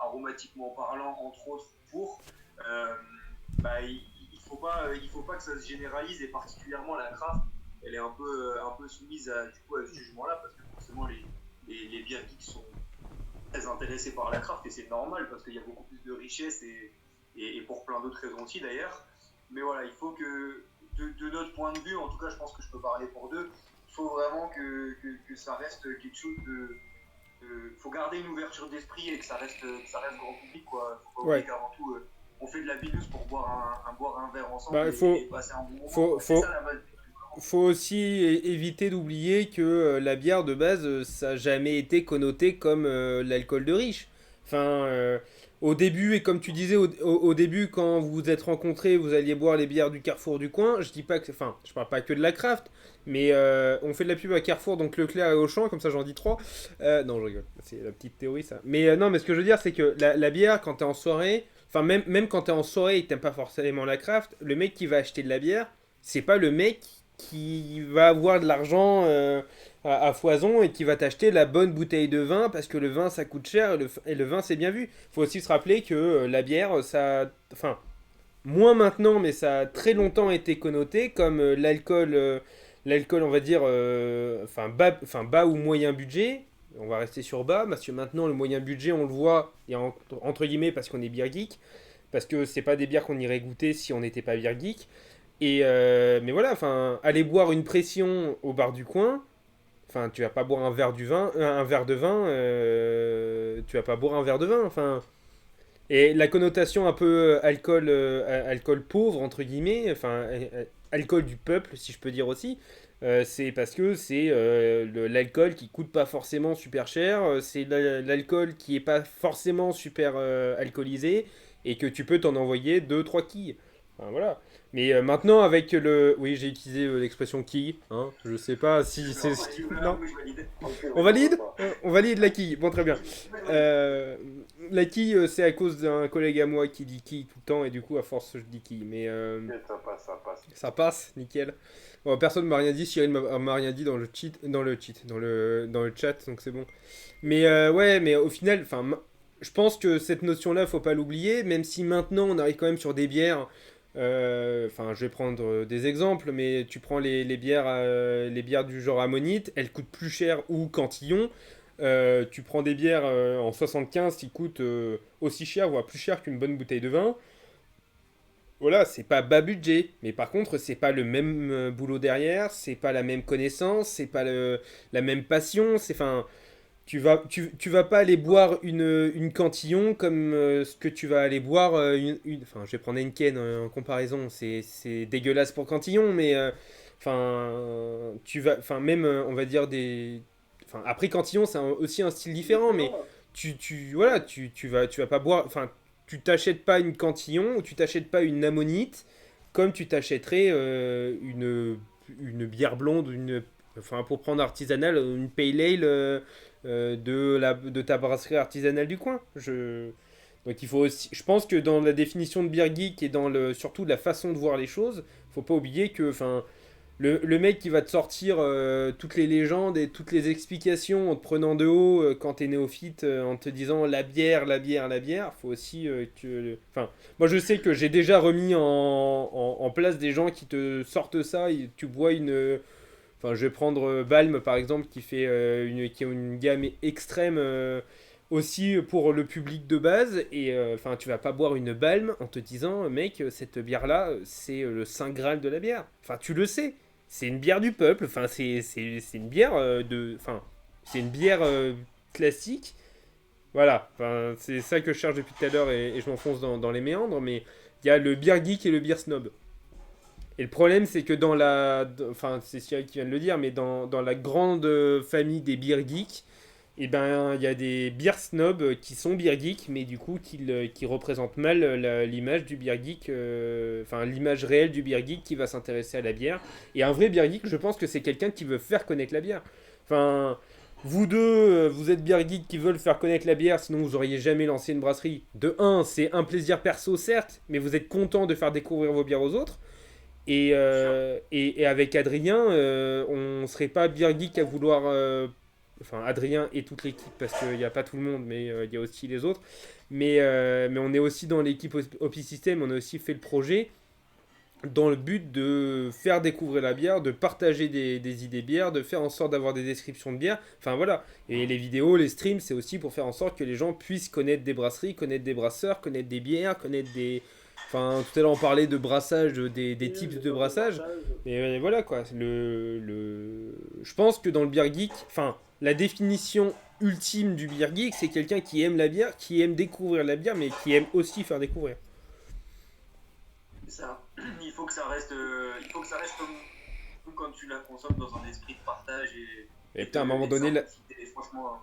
aromatiquement parlant, entre autres, pour bah, il faut pas que ça se généralise, et particulièrement la craft, elle est un peu soumise à ce jugement-là, parce que forcément les bières geeks sont très intéressés par la craft, et c'est normal parce qu'il y a beaucoup plus de richesse, et pour plein d'autres raisons aussi d'ailleurs. Mais voilà, il faut que de notre point de vue, en tout cas je pense que je peux parler pour deux, il faut vraiment que ça reste quelque chose de faut garder une ouverture d'esprit, et que ça reste grand public, quoi. Faut pas oublier qu'avant tout on fait de la binous pour boire un verre ensemble, Bah, et passer un bon moment. C'est ça la base. Faut aussi éviter d'oublier que la bière de base, ça n'a jamais été connoté comme l'alcool de riche. Enfin, au début, et comme tu disais, au début, quand vous vous êtes rencontrés, vous alliez boire les bières du Carrefour du coin. Je dis pas que, enfin, je parle pas que de la craft, mais on fait de la pub à Carrefour, donc Leclerc et Auchan, comme ça j'en dis trois. Non, je rigole, c'est la petite théorie ça. Mais non, mais ce que je veux dire, c'est que la bière, quand t'es en soirée, enfin, même quand t'es en soirée et que t'aimes pas forcément la craft, le mec qui va acheter de la bière, c'est pas le mec qui va avoir de l'argent à foison, et qui va t'acheter la bonne bouteille de vin parce que le vin ça coûte cher, et le vin c'est bien vu. Faut aussi se rappeler que la bière, ça, enfin, moins maintenant, mais ça a très longtemps été connoté comme l'alcool, on va dire, enfin bas ou moyen budget. On va rester sur bas parce que maintenant le moyen budget, on le voit, et entre guillemets, parce qu'on est beer geek, parce que c'est pas des bières qu'on irait goûter si on n'était pas beer geek. Mais voilà, enfin, aller boire une pression au bar du coin, enfin, tu vas pas boire un verre de vin, tu vas pas boire un verre de vin, enfin. Et la connotation un peu alcool pauvre, entre guillemets, enfin, alcool du peuple, si je peux dire aussi, c'est parce que c'est l'alcool qui coûte pas forcément super cher, c'est l'alcool qui est pas forcément super alcoolisé, et que tu peux t'en envoyer deux trois quilles. Enfin, voilà. Mais maintenant, avec le. Oui, j'ai utilisé l'expression quille. Hein. Je sais pas si c'est. Non. On valide. On valide la quille. Bon, très bien. La quille, c'est à cause d'un collègue à moi qui dit quille tout le temps, et du coup, à force, je dis quille. Mais. Ça passe, ça passe. Ça passe, nickel. Bon, personne m'a rien dit. Cyril m'a rien dit dans le chat, donc c'est bon. Mais ouais, mais au final, enfin, je pense que cette notion-là, faut pas l'oublier, même si maintenant, on arrive quand même sur des bières. Enfin, je vais prendre des exemples, mais tu prends les bières du genre Ammonite, elles coûtent plus cher, ou Cantillon. Tu prends des bières en 75 qui coûtent aussi cher, voire plus cher qu'une bonne bouteille de vin. Voilà, c'est pas bas budget, mais par contre, c'est pas le même boulot derrière, c'est pas la même connaissance, c'est pas la même passion, enfin. Tu vas pas aller boire une Cantillon comme ce que tu vas aller boire enfin, je vais prendre Henken en comparaison, c'est dégueulasse pour Cantillon, mais enfin, enfin, même, on va dire enfin, après Cantillon, c'est aussi un style différent, mais voilà, tu vas pas boire, enfin, tu t'achètes pas une Cantillon, ou tu t'achètes pas une Ammonite, comme tu t'achèterais une bière blonde, enfin, pour prendre artisanale, une Pale Ale de ta brasserie artisanale du coin. Donc il faut aussi, je pense que dans la définition de beer geek, et surtout de la façon de voir les choses, faut pas oublier que, enfin, Le mec qui va te sortir toutes les légendes et toutes les explications en te prenant de haut quand t'es néophyte, en te disant la bière, la bière, la bière, faut aussi que... Enfin, moi je sais que j'ai déjà remis en place des gens qui te sortent ça, et tu bois une... Enfin, je vais prendre Balm par exemple, qui a une gamme extrême aussi pour le public de base, et enfin, tu vas pas boire une Balm en te disant, mec, cette bière-là, c'est le saint graal de la bière. Enfin, tu le sais. C'est une bière du peuple, enfin c'est une bière enfin c'est une bière classique, voilà, enfin c'est ça que je cherche depuis tout à l'heure et je m'enfonce dans les méandres, mais il y a le beer geek et le beer snob. Et le problème c'est que enfin c'est Cyril qui vient de le dire, mais dans la grande famille des beer geeks, et ben il y a des beer snobs qui sont beer geeks, mais du coup qui représentent mal l'image du beer geek, enfin l'image réelle du beer geek qui va s'intéresser à la bière. Et un vrai beer geek, je pense que c'est quelqu'un qui veut faire connaître la bière. Enfin, vous deux, vous êtes beer geeks qui veulent faire connaître la bière, sinon vous auriez jamais lancé une brasserie. De un, c'est un plaisir perso certes, mais vous êtes content de faire découvrir vos bières aux autres. Et avec Adrien, on serait pas beer geek à vouloir enfin Adrien et toute l'équipe, parce qu'il n'y a pas tout le monde, mais il y a aussi les autres. Mais on est aussi dans l'équipe Hopi System, on a aussi fait le projet dans le but de faire découvrir la bière, de partager des idées bières, de faire en sorte d'avoir des descriptions de bière. Enfin voilà, et les vidéos, les streams, c'est aussi pour faire en sorte que les gens puissent connaître des brasseries, connaître des brasseurs, connaître des bières, connaître des... Enfin, tout à l'heure on parlait de brassage, des types de brassage. Et voilà quoi, je pense que dans le beer geek, enfin, la définition ultime du beer geek, c'est quelqu'un qui aime la bière, qui aime découvrir la bière, mais qui aime aussi faire découvrir. C'est ça. Il faut que ça reste comme quand tu la consommes dans un esprit de partage et putain, à un moment donné, franchement,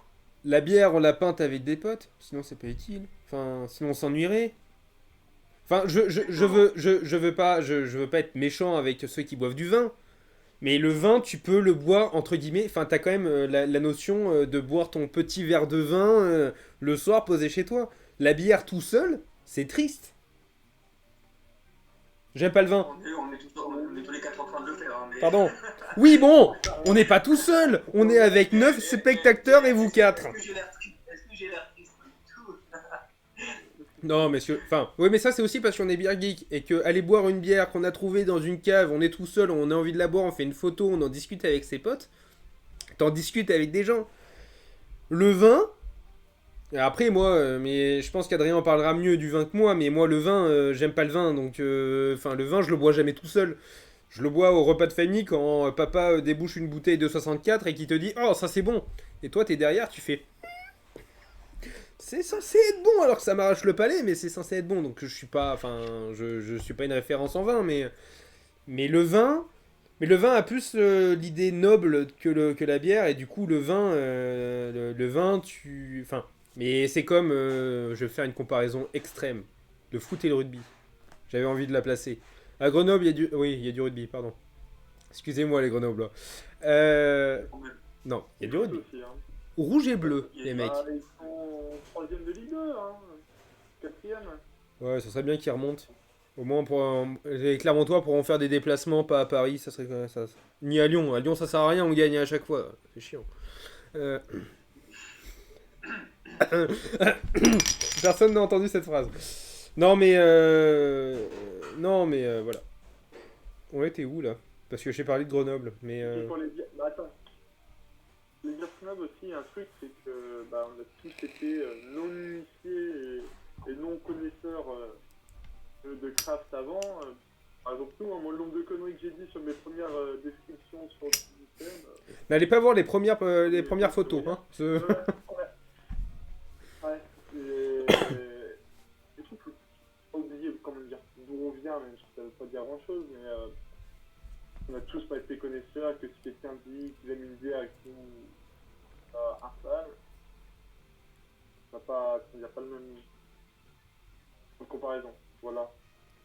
la bière, on la peinte avec des potes, sinon c'est pas utile. Enfin, sinon on s'ennuierait. Enfin, je veux pas être méchant avec ceux qui boivent du vin. Mais le vin, tu peux le boire, entre guillemets, enfin, t'as quand même la notion de boire ton petit verre de vin le soir posé chez toi. La bière tout seul, c'est triste. J'aime pas le vin. on est tous les quatre en train de le faire. Hein, mais... Pardon. Oui, bon, on n'est pas tout seul. On est avec 9 spectateurs et vous 4. Est-ce que j'ai l'air triste du tout? Non, messieurs. Enfin, oui, mais ça, c'est aussi parce qu'on est beer geek. Et que aller boire une bière qu'on a trouvée dans une cave, on est tout seul, on a envie de la boire, on fait une photo, on en discute avec ses potes. T'en discutes avec des gens. Le vin. Après, moi, mais je pense qu'Adrien en parlera mieux du vin que moi, mais moi, le vin, j'aime pas le vin. Donc, enfin, le vin, je le bois jamais tout seul. Je le bois au repas de famille quand papa débouche une bouteille de 64 et qui te dit « Oh, ça c'est bon !» Et toi, t'es derrière, tu fais... C'est censé être bon, alors que ça m'arrache le palais, mais c'est censé être bon. Donc je suis pas, enfin, je suis pas une référence en vin, mais le vin a plus l'idée noble que la bière, et du coup le vin, enfin, mais c'est comme, je vais faire une comparaison extrême, le foot et le rugby. J'avais envie de la placer. À Grenoble, il y a du rugby, pardon. Excusez-moi les Grenoblois. Non, il y a du rugby. Aussi, hein. Rouge et bleu, les mecs. Ils sont 3ème de Ligue 2, hein. 4ème. Ouais, ça serait bien qu'ils remontent. Au moins, les Clermontois pourront faire des déplacements, pas à Paris, ça serait quand même ça. Ni à Lyon. À Lyon, ça sert à rien, on gagne à chaque fois. C'est chiant. Personne n'a entendu cette phrase. Non, mais voilà. On était où là? Parce que j'ai parlé de Grenoble, mais. Pour les bières... Bah attends. Les bières snobs aussi, un truc, c'est que bah, on a tous été non initiés et non connaisseurs de craft avant. Par exemple, nous, moi, le nombre de conneries que j'ai dit sur mes premières descriptions sur le système. N'allez pas voir les premières photos, hein. Ouais. Et tout, faut pas oublier, comment dire, d'où on vient, même si ça veut pas dire grand chose, mais on a tous pas été connaisseurs, que si quelqu'un dit qu'il aime une bière et qu'il infâme, on n'a pas le même en comparaison. Voilà.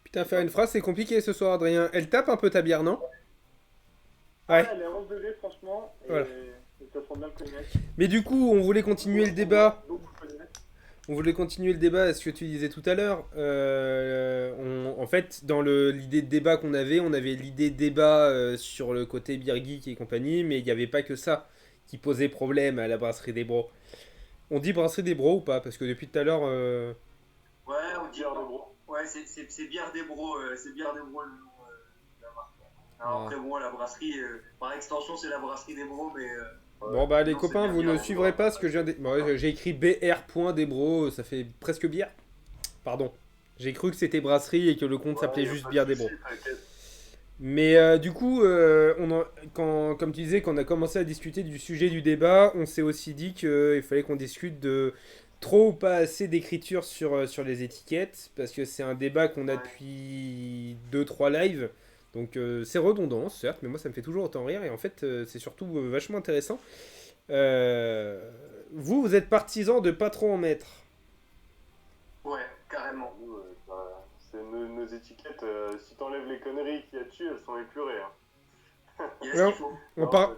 Putain, faire une phrase, c'est compliqué ce soir, Adrien. Elle tape un peu ta bière, non? Ouais. Elle est 11 degrés, franchement, et voilà. ça sent bien le cognac. Mais du coup, on voulait continuer le débat. Beaucoup de cognac. on voulait continuer le débat à ce que tu disais tout à l'heure. En fait, dans l'idée de débat qu'on avait, on avait l'idée de débat sur le côté beer geek et compagnie, mais il n'y avait pas que ça qui posait problème à la brasserie des Bros. On dit brasserie des Bros ou pas? Parce que depuis tout à l'heure... Ouais, on dit Bière de Bro. Ouais, c'est Bière des Bros, c'est Bière des Bros le nom de la marque. Alors, après, bon, la brasserie, par extension, c'est la brasserie des Bros, mais. Bon bah les non, copains, c'est vous bien ne Bière suivrez des pas Bros. ce que je viens de... Bon, j'ai écrit BR.Desbros, ça fait presque bière. Pardon. J'ai cru que c'était brasserie et que le compte s'appelait Ouais, y a juste pas de Bière des souci, Bros. t'inquiète. Mais du coup, comme tu disais, quand on a commencé à discuter du sujet du débat, on s'est aussi dit qu'il fallait qu'on discute de trop ou pas assez d'écriture sur les étiquettes, parce que c'est un débat qu'on a Ouais. depuis 2-3 lives. Donc c'est redondant, certes, mais moi ça me fait toujours autant rire, et en fait c'est surtout vachement intéressant. Vous êtes partisan de pas trop en mettre. Ouais, carrément. Nous, c'est nos étiquettes, si t'enlèves les conneries qu'il y a dessus, elles sont épurées. Hein. Il y a Ouais, ce qu'il faut.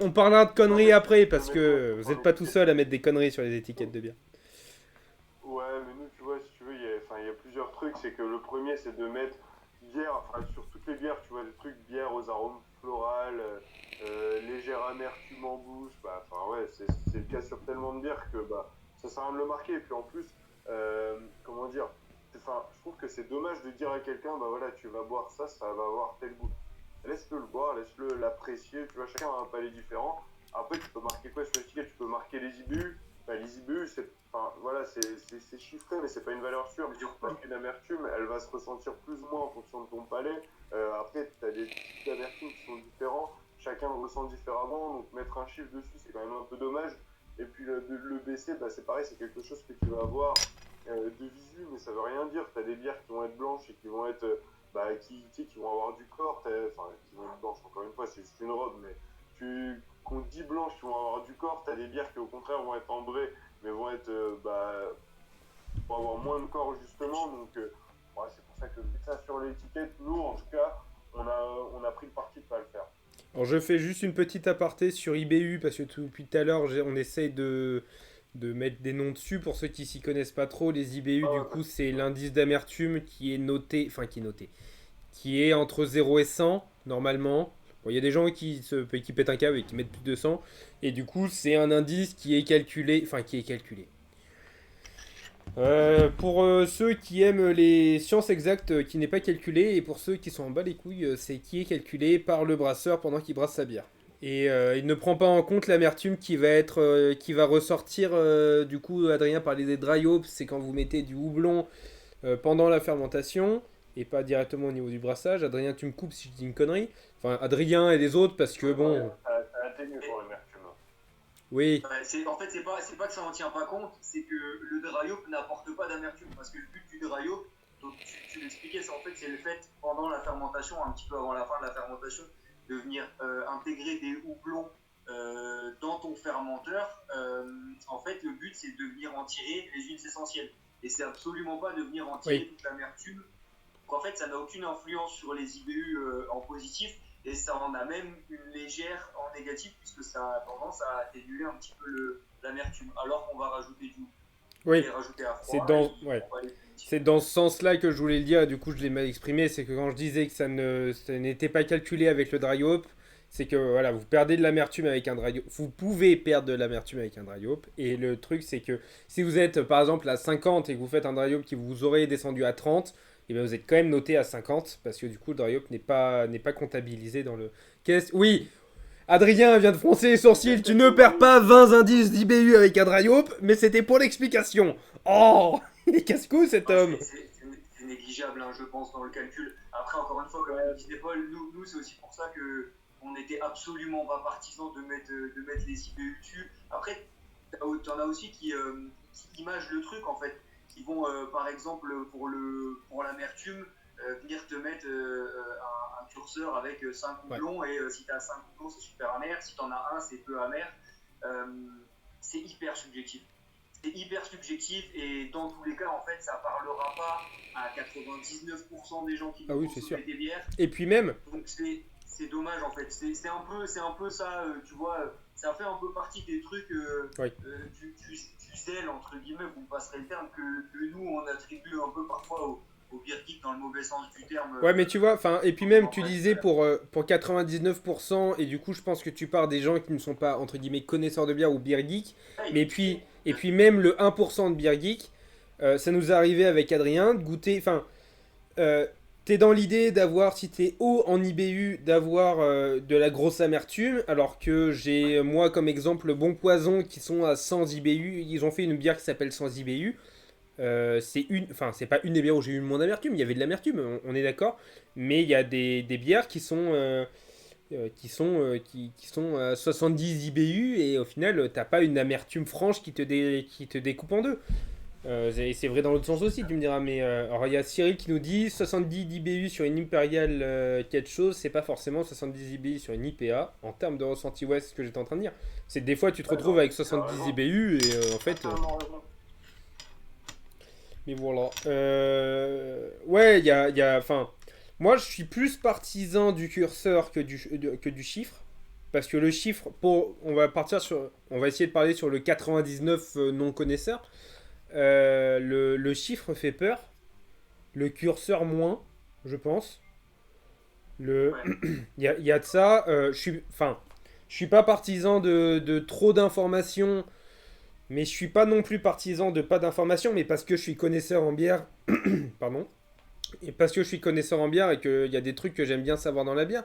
on parlera de conneries Non, mais après, tu peux parce mettre que quoi vous sur n'êtes pas tout l'étiquette. seul à mettre des conneries sur les étiquettes de bière. Ouais, mais nous, tu vois, si tu veux, il y a plusieurs trucs. C'est que le premier, c'est de mettre bière, enfin, sur toutes les bières, tu vois, des trucs bière aux arômes florales, légère amertume en bouche. Bah, enfin, ouais, c'est le cas sur tellement de bières que bah, ça sert à rien de le marquer. Et puis en plus, comment dire, enfin, je trouve que c'est dommage de dire à quelqu'un, bah voilà, tu vas boire ça, ça va avoir tel goût. Laisse-le le boire, laisse-le l'apprécier. Tu vois, chacun a un palais différent. Après, tu peux marquer quoi sur l'étiquette? Tu peux marquer les IBU. Bah, les IBU, voilà, c'est chiffré, mais c'est pas une valeur sûre. Parce qu'une amertume, elle va se ressentir plus ou moins en fonction de ton palais. Après, tu as des types d'amertume qui sont différents. Chacun le ressent différemment. Donc, mettre un chiffre dessus, c'est quand même un peu dommage. Et puis, le baisser, bah, c'est pareil, c'est quelque chose que tu vas avoir de visu, mais ça veut rien dire. Tu as des bières qui vont être blanches et qui vont être. Qui vont avoir du corps. Enfin, qui vont être blanches, encore une fois, c'est juste une robe, mais qu'on dit blanches qui vont avoir du corps, tu as des bières qui, au contraire, vont être ambrées mais vont être pour avoir moins de corps justement, donc ouais, c'est pour ça que vu ça sur l'étiquette, nous en tout cas on a pris le parti de pas le faire. Alors je fais juste une petite aparté sur IBU, parce que depuis tout à l'heure on essaye de mettre des noms dessus pour ceux qui s'y connaissent pas trop. Les IBU, du coup, c'est l'indice d'amertume qui est noté, qui est entre 0 et 100 normalement. Bon, il y a des gens qui pètent un câble et qui mettent plus de 100, et du coup c'est un indice qui est calculé. Pour ceux qui aiment les sciences exactes, qui n'est pas calculé, et pour ceux qui sont en bas les couilles, c'est qui est calculé par le brasseur pendant qu'il brasse sa bière. Et il ne prend pas en compte l'amertume qui va ressortir. Du coup, Adrien parlait des dry hops, c'est quand vous mettez du houblon pendant la fermentation et pas directement au niveau du brassage. Adrien, tu me coupes si je dis une connerie. Enfin, Adrien et les autres, parce que bon. Ça atténue pour l'amertume. Oui. En fait, c'est pas que ça en tient pas compte, c'est que le dry hop n'apporte pas d'amertume. Parce que le but du dry hop, donc tu l'expliquais, c'est en fait c'est le fait pendant la fermentation, un petit peu avant la fin de la fermentation, de venir intégrer des houblons dans ton fermenteur. En fait, le but c'est de venir en tirer les huiles essentielles. Et c'est absolument pas de venir en tirer toute l'amertume. Donc en fait, ça n'a aucune influence sur les IBU en positif. Et ça en a même une légère en négatif, puisque ça a tendance à atténuer un petit peu l'amertume, alors qu'on va rajouter du Oui. et rajouter à froid. C'est dans ce sens-là que je voulais le dire, et du coup je l'ai mal exprimé. C'est que quand je disais que ça n'était pas calculé avec le dry hop, c'est que voilà, vous perdez de l'amertume avec un dry hop. Vous pouvez perdre de l'amertume avec un dry hop. Et le truc, c'est que si vous êtes par exemple à 50 et que vous faites un dry hop qui vous aurait descendu à 30, et bien vous êtes quand même noté à 50, parce que du coup le dry hop n'est pas comptabilisé dans le... Oui, Adrien vient de froncer les sourcils, tu ne perds pas 20 indices d'IBU avec un dry hop, mais c'était pour l'explication. Oh, il est casse-cou cet homme. C'est négligeable, hein, je pense, dans le calcul. Après, encore une fois, comme le disait Paul, nous c'est aussi pour ça qu'on n'était absolument pas partisans de mettre les IBU dessus. Après, t'en as aussi qui imagent le truc, en fait. Qui vont, par exemple, pour l'amertume, venir te mettre un curseur avec 5 houblons, et si tu as 5 houblons, c'est super amer. Si tu en as un, c'est peu amer. C'est hyper subjectif. C'est hyper subjectif, et dans tous les cas, en fait, ça parlera pas à 99% des gens qui vont consommer des bières. Et puis même... Donc c'est dommage, en fait. C'est un peu ça, tu vois. ça fait un peu partie des trucs Oui. du zèle, entre guillemets, vous me passerez le terme, que nous, on attribue un peu parfois au beer geek dans le mauvais sens du terme. Ouais, mais tu vois, enfin, et puis même, tu disais pour 99%, et du coup, je pense que tu parles des gens qui ne sont pas, entre guillemets, connaisseurs de bière ou beer geek, mais puis, et puis même le 1% de beer geek, ça nous est arrivé avec Adrien de goûter, enfin, t'es dans l'idée d'avoir, si t'es haut en IBU, d'avoir de la grosse amertume, alors que j'ai, moi, comme exemple, le Bon Poison, qui sont à 100 IBU, ils ont fait une bière qui s'appelle 100 IBU, c'est pas une des bières où j'ai eu le moins d'amertume, il y avait de l'amertume, on est d'accord, mais il y a des bières qui sont qui sont à 70 IBU et au final t'as pas une amertume franche qui te découpe en deux. C'est vrai dans l'autre sens aussi, tu me diras, mais alors il y a Cyril qui nous dit 70 IBU sur une Imperial quelque chose, c'est pas forcément 70 IBU sur une IPA. En termes de ressenti, ouais, c'est ce que j'étais en train de dire. C'est que des fois tu te retrouves avec 70 IBU et en fait. Mais voilà. Ouais, enfin, moi, je suis plus partisan du curseur que du chiffre. Parce que le chiffre, on va essayer de parler sur le 99 non-connaisseur. Le chiffre fait peur. Le curseur moins, je pense. Il y a de ça. Je suis pas partisan de trop d'informations. Mais je suis pas non plus partisan de pas d'informations, mais parce que je suis connaisseur en bière, pardon, et parce que je suis connaisseur en bière et qu'il y a des trucs que j'aime bien savoir dans la bière.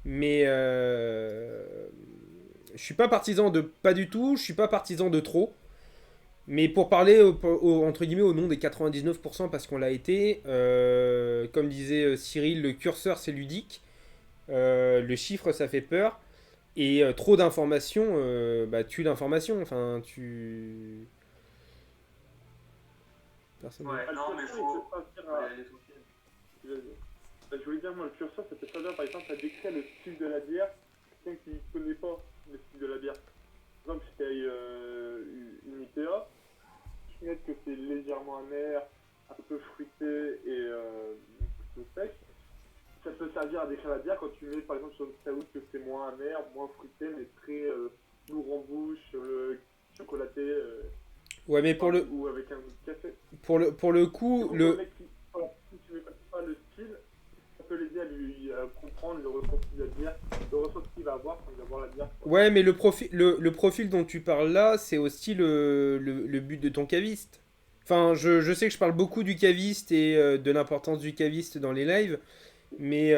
Mais je suis pas partisan de pas du tout, je suis pas partisan de trop. Mais pour parler entre guillemets au nom des 99% parce qu'on l'a été, comme disait Cyril, le curseur c'est ludique, le chiffre ça fait peur. Et trop d'informations tue l'information. Enfin, tu. Personne. Ouais, Ah, non, mais il faut. peut pas je voulais dire, moi, le curseur, ça peut très bien, par exemple, ça décrit le style de la bière, quelqu'un qui ne connaît pas le style de la bière. Par exemple, si tu as une IPA, je note que c'est légèrement amer, un peu fruité et un peu sec. Ça peut servir à décrire la bière quand tu mets, par exemple, sur une stout que c'est moins amer, moins fruité, mais très lourd en bouche, chocolaté. Ouais, mais Ou avec un goût de café. pour le coup, Si tu mets pas le style, ça peut l'aider à lui comprendre le ressenti de la bière, le ressenti qu'il va avoir quand il va boire la bière. ouais, mais le profil dont tu parles là, c'est aussi le but de ton caviste. Enfin, je sais que je parle beaucoup du caviste et de l'importance du caviste dans les lives, mais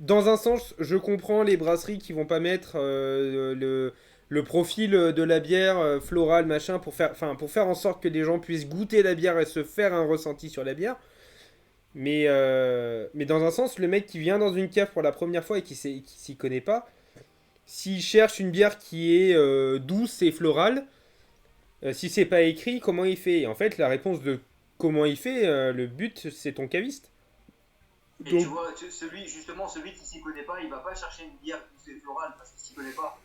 dans un sens, je comprends les brasseries qui vont pas mettre le profil de la bière florale, machin, pour faire en sorte que les gens puissent goûter la bière et se faire un ressenti sur la bière. Mais dans un sens, le mec qui vient dans une cave pour la première fois et qui s'y connaît pas, s'il cherche une bière qui est douce et florale, si c'est pas écrit, comment il fait? Et en fait, la réponse de comment il fait, le but, c'est ton caviste. Et Donc, tu vois, celui qui s'y connaît pas, il va pas chercher une bière douce et florale parce qu'il s'y connaît pas.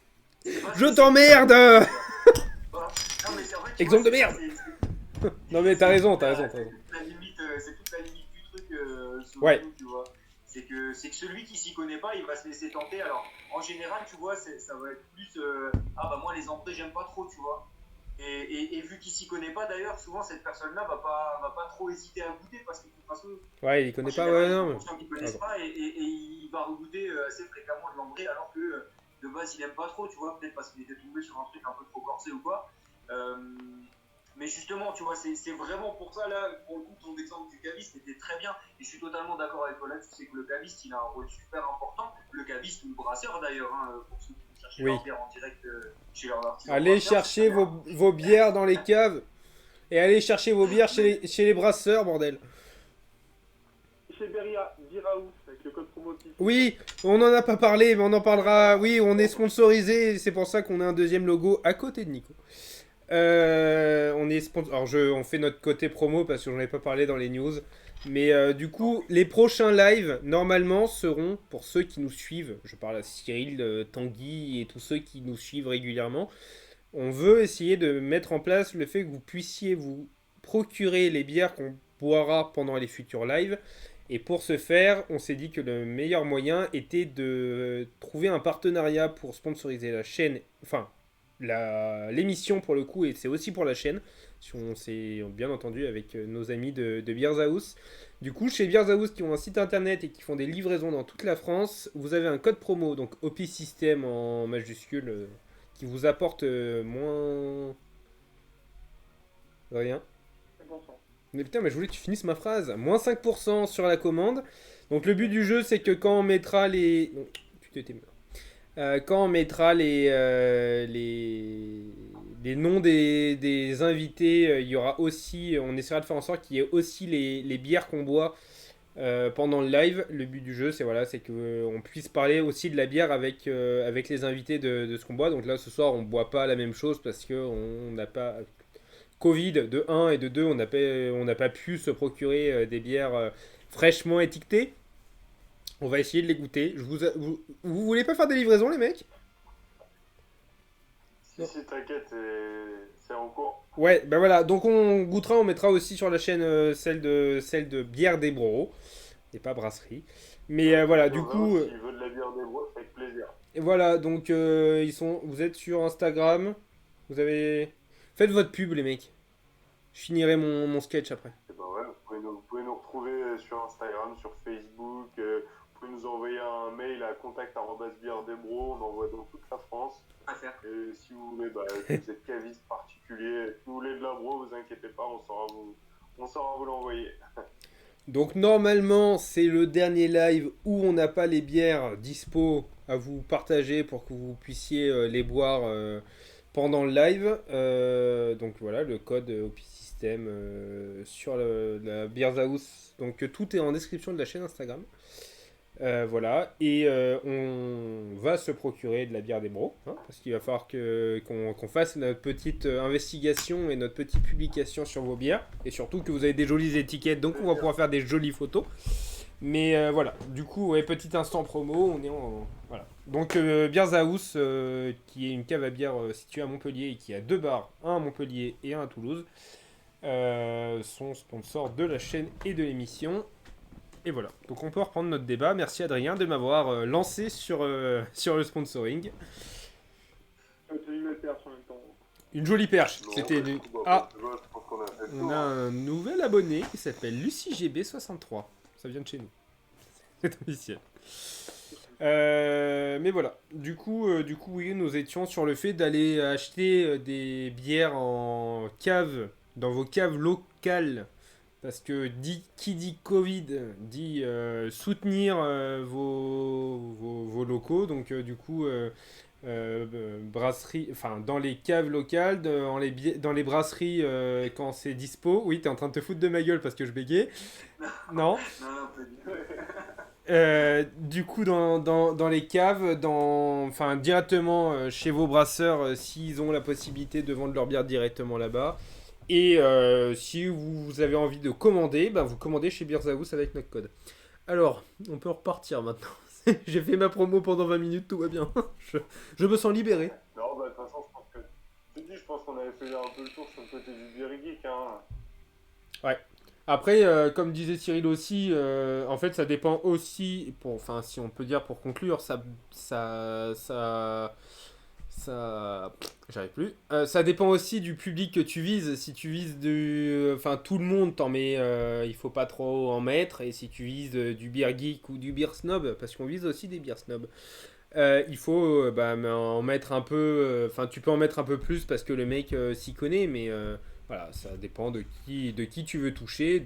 je t'emmerde. Voilà. Non, mais c'est vrai, Exemple de merde. Non mais t'as raison. C'est toute la limite du truc, Ouais. tu vois. C'est que celui qui s'y connaît pas, il va se laisser tenter. Alors, en général, tu vois, ça va être plus ah bah moi les entrées j'aime pas trop, tu vois. Et vu qu'il s'y connaît pas d'ailleurs, souvent cette personne-là va pas trop hésiter à goûter parce que de toute façon, Ouais, il connaît pas, général, ouais, non. il y a Mais... des gens qui connaissent pas et il va regoûter assez fréquemment de l'ambré alors que de base il aime pas trop, tu vois, peut-être parce qu'il était tombé sur un truc un peu trop corsé ou quoi. Mais justement, tu vois, c'est vraiment pour ça, là, pour le coup, ton exemple du caviste était très bien. Et je suis totalement d'accord avec toi là-dessus, c'est que le caviste, il a un rôle super important. Le caviste ou le brasseur, d'ailleurs, hein, pour ceux qui vont chercher leur bière en direct chez leur artisan. Allez chercher vos bières dans les caves. Et allez chercher vos bières chez les brasseurs, bordel. Chez Beria, Birahouse, avec le code promo qui. Oui, on en a pas parlé, mais on en parlera. Oui, on est sponsorisé, c'est pour ça qu'on a un deuxième logo à côté de Nico. On est alors on fait notre côté promo parce que j'en ai pas parlé dans les news. Mais du coup, les prochains lives, normalement, seront, pour ceux qui nous suivent, je parle à Cyril, Tanguy et tous ceux qui nous suivent régulièrement, on veut essayer de mettre en place le fait que vous puissiez vous procurer les bières qu'on boira pendant les futurs lives. Et pour ce faire, on s'est dit que le meilleur moyen était de trouver un partenariat pour sponsoriser la chaîne, enfin l'émission pour le coup, et c'est aussi pour la chaîne, si on s'est bien entendu avec nos amis de Beers House. Du coup, chez Beers House qui ont un site internet et qui font des livraisons dans toute la France, vous avez un code promo, donc OP System en majuscule, qui vous apporte moins... Rien. 5%. Mais putain, mais je voulais que tu finisses ma phrase. Moins 5% sur la commande. Donc le but du jeu, c'est que quand on mettra les... Non, putain, t'es mort. Quand on mettra les noms des invités, il y aura aussi... On essaiera de faire en sorte qu'il y ait aussi les bières qu'on boit pendant le live. Le but du jeu, c'est voilà, c'est qu'on puisse parler aussi de la bière avec les invités de ce qu'on boit. Donc là, ce soir, on boit pas la même chose parce qu'on n'a pas... Covid de 1 et de 2, on n'a pas pu se procurer des bières fraîchement étiquetées. On va essayer de les goûter. Vous voulez pas faire des livraisons, les mecs? Si, t'inquiète, c'est en cours. Ouais, ben voilà. Donc on goûtera, on mettra aussi sur la chaîne celle de Bière des Bros et pas brasserie. Mais voilà, du coup. S'il veut de la bière des bros, avec plaisir. Et voilà, donc vous êtes sur Instagram. Faites votre pub, les mecs. Je finirai mon sketch après. Et ben ouais, vous pouvez nous retrouver sur Instagram, sur Facebook. Vous pouvez nous envoyer un mail à contact@bierdesbros. On envoie dans toute la France. Et si vous voulez, si vous êtes caviste particulier, si vous voulez de la bro, vous inquiétez pas, on saura vous l'envoyer. Donc normalement, c'est le dernier live où on n'a pas les bières dispo à vous partager pour que vous puissiez les boire pendant le live. Donc voilà, le code OP System sur la Beers House. Donc tout est en description de la chaîne Instagram. Voilà, et on va se procurer de la bière des bros, hein, parce qu'il va falloir qu'on fasse notre petite investigation et notre petite publication sur vos bières, et surtout que vous avez des jolies étiquettes, donc on va pouvoir faire des jolies photos. Mais voilà, du coup, ouais, petit instant promo, on est en... Voilà. Donc Beers House, qui est une cave à bière située à Montpellier et qui a 2 bars, un à Montpellier et un à Toulouse, sont sponsors de la chaîne et de l'émission. Et voilà, donc on peut reprendre notre débat. Merci Adrien de m'avoir lancé sur le sponsoring. Une jolie perche. On a un nouvel abonné qui s'appelle LucyGB63. Ça vient de chez nous. C'est officiel. Mais voilà, du coup, oui, nous étions sur le fait d'aller acheter des bières en cave, dans vos caves locales. Parce que qui dit Covid dit soutenir vos locaux. Donc du coup, brasserie, enfin dans les caves locales, dans les brasseries quand c'est dispo. Oui, t'es en train de te foutre de ma gueule parce que je bégayais. Non. Du coup, dans les caves, enfin directement chez vos brasseurs, s'ils ont la possibilité de vendre leur bière directement là-bas. Et si vous avez envie de commander, vous commandez chez Beers House avec notre code. Alors, on peut repartir maintenant. J'ai fait ma promo pendant 20 minutes, tout va bien. Je me sens libéré. Non, de toute façon, je pense qu'on avait fait un peu le tour sur le côté du beer geek. Hein. Ouais. Après, comme disait Cyril aussi, en fait, ça dépend aussi, enfin, si on peut dire pour conclure, j'arrive plus. Ça dépend aussi du public que tu vises. Si tu vises tout le monde, t'en mets, il faut pas trop en mettre. Et si tu vises du beer geek ou du beer snob, parce qu'on vise aussi des beer snobs, il faut en mettre un peu. Enfin, tu peux en mettre un peu plus parce que le mec s'y connaît, mais voilà, ça dépend de qui tu veux toucher.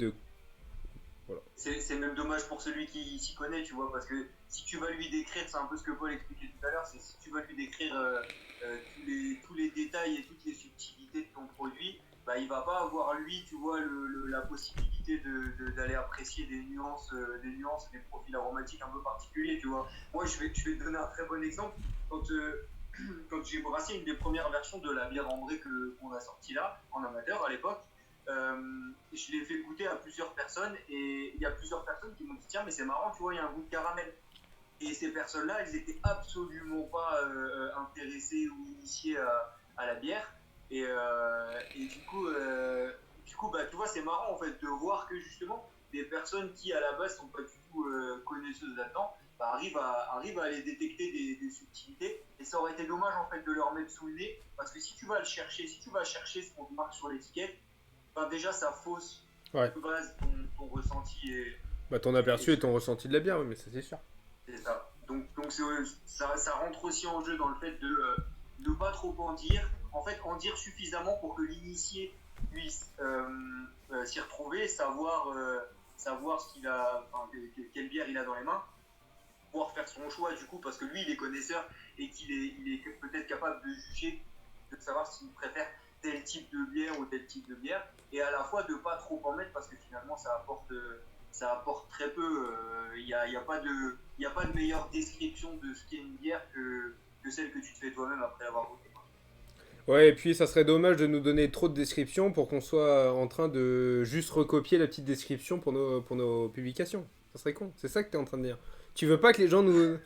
Voilà. C'est même dommage pour celui qui s'y connaît, tu vois, parce que si tu vas lui décrire, c'est un peu ce que Paul expliquait tout à l'heure, c'est si tu vas lui décrire tous les détails et toutes les subtilités de ton produit, il va pas avoir lui, tu vois, la possibilité d'aller apprécier des nuances, des profils aromatiques un peu particuliers, tu vois. Moi, je vais te donner un très bon exemple. Quand j'ai brassé une des premières versions de la bière ambrée qu'on a sortie là, en amateur à l'époque, je l'ai fait goûter à plusieurs personnes et il y a plusieurs personnes qui m'ont dit tiens mais c'est marrant, tu vois, il y a un goût de caramel. Et ces personnes-là, elles étaient absolument pas intéressées ou initiées à la bière. Et du coup, tu vois, c'est marrant en fait de voir que justement des personnes qui à la base sont pas du tout connaisseuses là-dedans bah, arrivent à aller détecter des subtilités, et ça aurait été dommage en fait de leur mettre sous le nez, parce que si tu vas chercher ce qu'on te marque sur l'étiquette, ben déjà ça fausse de base ton ressenti Bah ton aperçu et ton ressenti de la bière, oui, mais ça c'est sûr. c'est ça. Donc ça rentre aussi en jeu dans le fait de ne pas trop en dire, en fait en dire suffisamment pour que l'initié puisse s'y retrouver, savoir ce qu'il a, enfin, quelle bière il a dans les mains, pouvoir faire son choix du coup, parce que lui il est connaisseur et qu'il est peut-être capable de juger, de savoir s'il préfère tel type de bière ou tel type de bière, et à la fois de pas trop en mettre, parce que finalement ça apporte très peu. Il n'y a pas de meilleure description de ce qu'est une bière que celle que tu te fais toi-même après l'avoir goûté. Ouais, et puis ça serait dommage de nous donner trop de descriptions pour qu'on soit en train de juste recopier la petite description pour nos publications. Ça serait con, c'est ça que tu es en train de dire. Tu veux pas que les gens nous...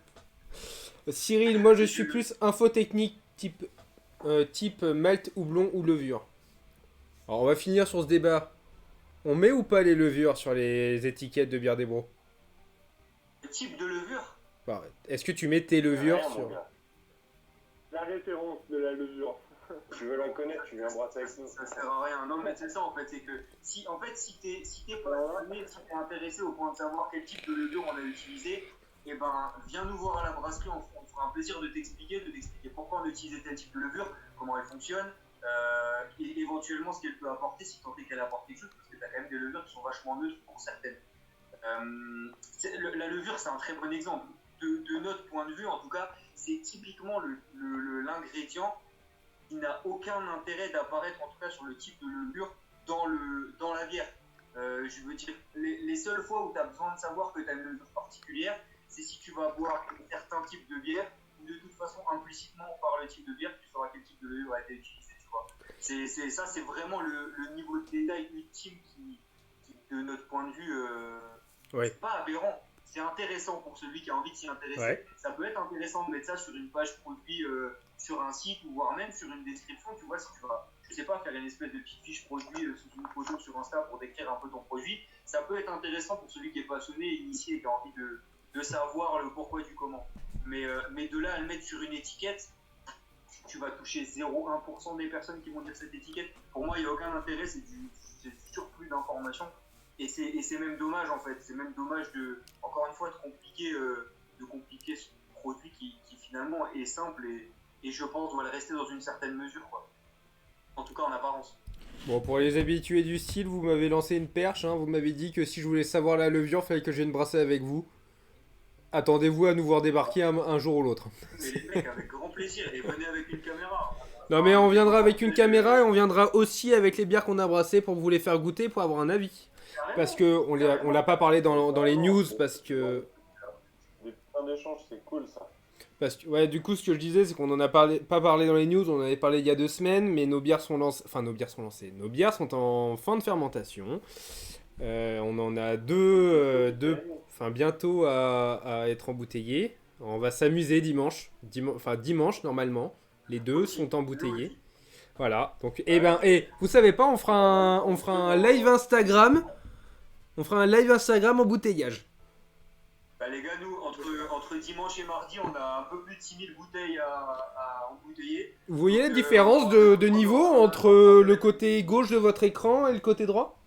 Cyril, moi je suis plus infotechnique type malt, houblon ou levure. Alors on va finir sur ce débat. On met ou pas les levures sur les étiquettes de bière des bros? Le type de levure? Bah, est-ce que tu mets tes levures Rien, mon sur... gars. La référence de la levure. Tu veux la connaître, tu viens brasser avec nous. Ça sert à rien. Non, mais c'est ça en fait, c'est que si t'es passionné, si t'es intéressé au point de savoir quel type de levure on a utilisé, et ben viens nous voir à la brasserie, on fera un plaisir de t'expliquer pourquoi on a utilisé tel type de levure, comment elle fonctionne, et éventuellement ce qu'elle peut apporter si tant est qu'elle apporte quelque chose, parce que t'as quand même des levures qui sont vachement neutres pour certaines. La levure, c'est un très bon exemple. De notre point de vue, en tout cas, c'est typiquement l'ingrédient qui n'a aucun intérêt d'apparaître, en tout cas sur le type de levure, dans la bière. Je veux dire, les seules fois où tu as besoin de savoir que tu as une levure particulière, c'est si tu vas boire certains types de bière, ou de toute façon, implicitement, par le type de bière, tu sauras quel type de levure a été utilisé, tu vois. Ça, c'est vraiment le niveau de détail ultime qui de notre point de vue, c'est pas aberrant. C'est intéressant pour celui qui a envie de s'y intéresser. Ouais. Ça peut être intéressant de mettre ça sur une page produit, sur un site, ou voire même sur une description. Tu vois, si tu vas, je sais pas, faire une espèce de petite fiche produit sous une photo sur Insta pour décrire un peu ton produit, ça peut être intéressant pour celui qui est passionné, initié et qui a envie de savoir le pourquoi du comment. Mais de là à le mettre sur une étiquette, tu vas toucher 0,1% des personnes qui vont lire cette étiquette. Pour moi, il n'y a aucun intérêt, c'est du surplus d'informations. Et c'est même dommage en fait, c'est même dommage encore une fois, de compliquer ce produit qui finalement est simple et je pense doit le rester dans une certaine mesure, quoi. En tout cas en apparence. Bon, pour les habitués du style, vous m'avez lancé une perche, hein. Vous m'avez dit que si je voulais savoir la levure, il fallait que je vienne brasser avec vous. Attendez-vous à nous voir débarquer un jour ou l'autre. Mais les mecs, avec grand plaisir, et venez avec une caméra. Non mais on viendra avec une caméra et on viendra aussi avec les bières qu'on a brassées pour vous les faire goûter, pour avoir un avis. Parce que on l'a pas parlé dans les news, parce que... Des points d'échange, c'est cool ça. Parce que, ouais, du coup, ce que je disais, c'est qu'on en a pas parlé dans les news, on en avait parlé il y a 2 semaines, mais nos bières sont lancées. Enfin, nos bières sont lancées. Nos bières sont en fin de fermentation. On en a deux bientôt à être embouteillées. On va s'amuser dimanche, normalement. Les deux sont embouteillés. Voilà. Donc, vous savez pas, on fera un live Instagram. On fera un live Instagram embouteillage. Bah les gars, nous, entre dimanche et mardi, on a un peu plus de 6000 bouteilles à embouteiller. Vous voyez la différence de niveau entre le côté gauche de votre écran et le côté droit?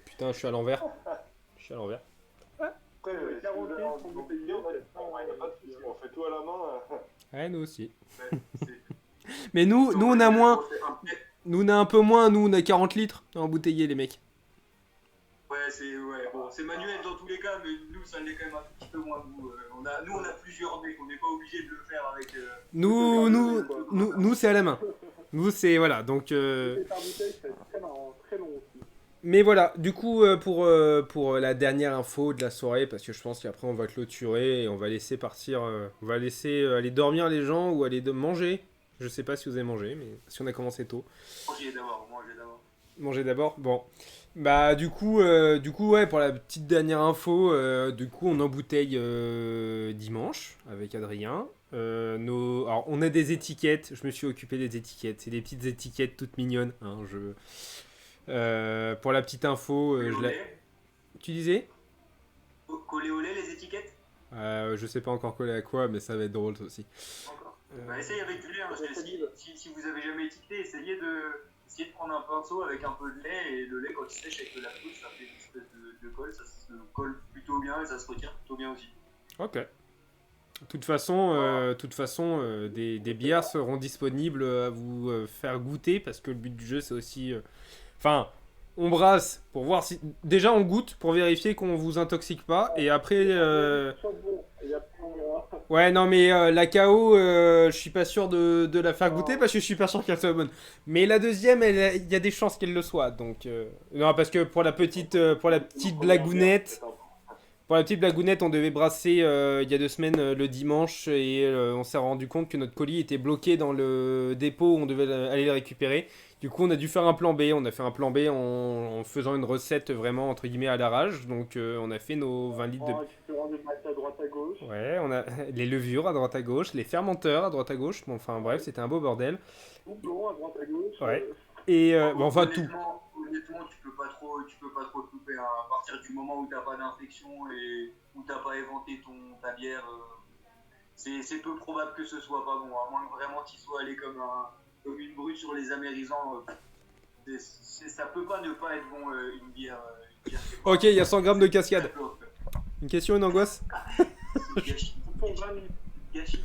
Putain, je suis à l'envers. Après, si vous voulez en bouteiller, on fait tout à la main. Ouais, nous aussi. Ouais, Mais nous on a moins. Nous on a un peu moins, nous on a 40 litres à embouteiller, les mecs. Bon, c'est manuel dans tous les cas, mais nous ça l'est quand même un petit peu moins de goût. Nous on a plusieurs mecs, on n'est pas obligé de le faire avec. Nous c'est à la main. Nous c'est voilà, donc. C'est par bouteille, c'est très marrant, très long aussi. Mais voilà, du coup pour la dernière info de la soirée, parce que je pense qu'après on va clôturer et on va laisser partir, on va laisser aller dormir les gens ou aller manger. Je sais pas si vous avez mangé, mais si on a commencé tôt. Manger d'abord. Bon. Bah du coup ouais, pour la petite dernière info, du coup on embouteille dimanche avec Adrien. Alors on a des étiquettes, je me suis occupé des étiquettes, c'est des petites étiquettes toutes mignonnes, hein, pour la petite info, Tu disais? Coller au lait les étiquettes? Je sais pas encore coller à quoi, mais ça va être drôle ça aussi. Encore. Bah, essayez avec du lait, hein, parce que si vous avez jamais étiqueté, essayez de prendre un pinceau avec un peu de lait, et le lait quand il sèche avec de la poudre, ça fait une espèce de colle, ça se colle plutôt bien et ça se retire plutôt bien aussi. Ok. De toute façon des bières seront disponibles à vous faire goûter parce que le but du jeu c'est aussi. Enfin, on brasse pour voir si. Déjà on goûte pour vérifier qu'on vous intoxique pas et après. Ouais, non mais la KO, je suis pas sûr de la faire goûter parce que je suis pas sûr qu'elle soit bonne. Mais la deuxième, il y a des chances qu'elle le soit. Donc. Non, parce que pour la petite blagounette. Pour la petite blagounette, on devait brasser il y a 2 semaines le dimanche et on s'est rendu compte que notre colis était bloqué dans le dépôt où on devait aller le récupérer. Du coup, on a dû faire un plan B. On a fait un plan B en faisant une recette vraiment entre guillemets à l'arrache. Donc, on a fait nos 20 litres de. En récupérant des maths à droite à gauche. Ouais, on a les levures à droite à gauche, les fermenteurs à droite à gauche. Bon, enfin bref, c'était un beau bordel. Doublon à droite à gauche. Ouais. Et bon, enfin tout. Honnêtement, tu peux pas trop te louper, hein. À partir du moment où t'as pas d'infection et où t'as pas éventé ta bière, c'est peu probable que ce soit pas bon. À moins que vraiment tu sois allé comme une brute sur les amérisants. Ça peut pas ne pas être bon une bière. Ok, il y a 100 grammes de cascade. Une question, une angoisse? Gâchis. Gâchis.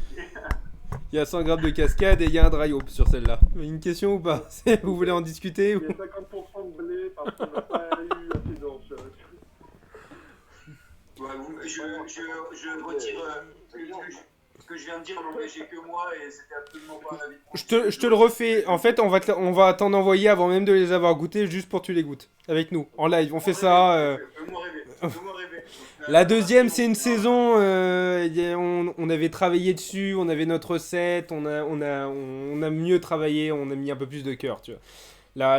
Il y a 100 grammes de cascade et il y a un dry hop sur celle-là. Une question ou pas? Vous voulez en discuter ou... Il y a 50% de blé parce qu'on n'a pas eu assez d'orge. Ouais, je retire ce que je viens de dire, n'empêchait que moi et c'était absolument pas un avis. Je te le refais. En fait, on va t'en envoyer avant même de les avoir goûtés, juste pour que tu les goûtes. Avec nous, en live. On fait ça. Fais-moi rêver. La deuxième, c'est une saison. On avait travaillé dessus, on avait notre recette, on a mieux travaillé, on a mis un peu plus de cœur, tu vois.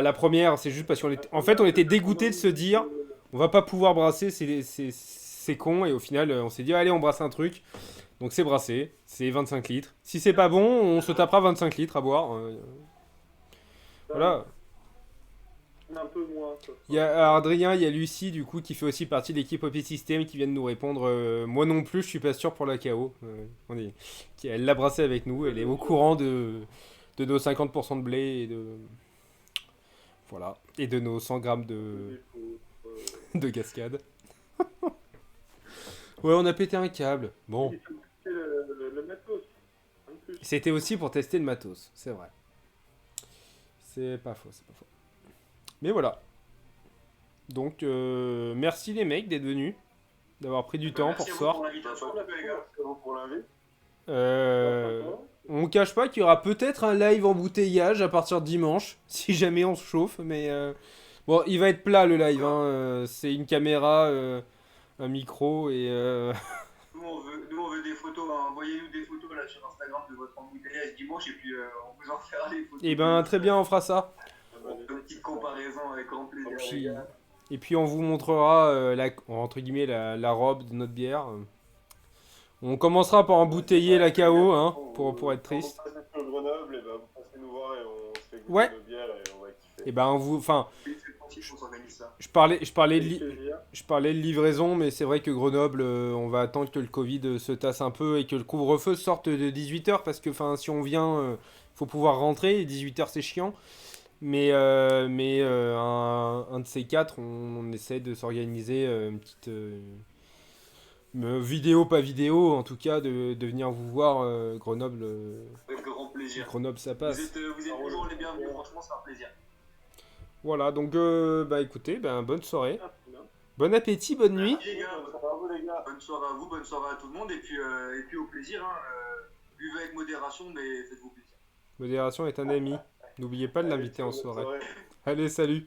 La première, c'est juste parce on était dégoûté de se dire, on va pas pouvoir brasser, c'est con, et au final, on s'est dit, allez, on brasse un truc. Donc c'est brassé, c'est 25 litres. Si c'est pas bon, on se tapera 25 litres à boire. Voilà. Un peu moins. Il y a Adrien, il y a Lucie du coup qui fait aussi partie de l'équipe OP System qui viennent nous répondre. Moi non plus, je suis pas sûr pour la KO. Elle l'a brassé avec nous, elle est au courant de nos 50% de blé et de voilà et de nos 100 grammes de cascade. Ouais, on a pété un câble. Bon. Le matos. C'était aussi pour tester le matos, c'est vrai. C'est pas faux. Mais voilà. Donc, merci les mecs d'être venus, d'avoir pris du temps pour ce soir. On cache pas qu'il y aura peut-être un live embouteillage à partir de dimanche, si jamais on se chauffe, mais bon, il va être plat le live, hein. C'est une caméra, un micro et... Nous on veut des photos, hein. Envoyez-nous des photos là sur Instagram de votre embouteillage dimanche et puis on vous en fera les photos. Et ben très bien, on fera ça. Une petite comparaison avec grand plaisir. Et puis on vous montrera entre guillemets la robe de notre bière. On commencera par embouteiller la KO, hein, pour être triste. On passe sur Grenoble, et ben vous passez nous voir et on se fait goûter Ouais. nos bières et on va kiffer. Et ben enfin, Je je parlais de livraison, mais c'est vrai que Grenoble, on va attendre que le Covid se tasse un peu et que le couvre-feu sorte de 18h parce que enfin si on vient, faut pouvoir rentrer. 18h c'est chiant. Mais un de ces quatre, on essaie de s'organiser une petite vidéo, pas vidéo, en tout cas, de venir vous voir Grenoble. avec grand plaisir. Grenoble, ça passe. Vous êtes toujours les bienvenus, franchement, c'est un plaisir. Voilà, donc bah écoutez, bonne soirée. Bon appétit, bonne nuit. Merci, les gars. Bonne soirée à vous, bonne soirée à tout le monde, et puis au plaisir. Hein, buvez avec modération, mais faites-vous plaisir. Modération est un ami. N'oubliez pas de l'inviter en soirée. Allez, salut.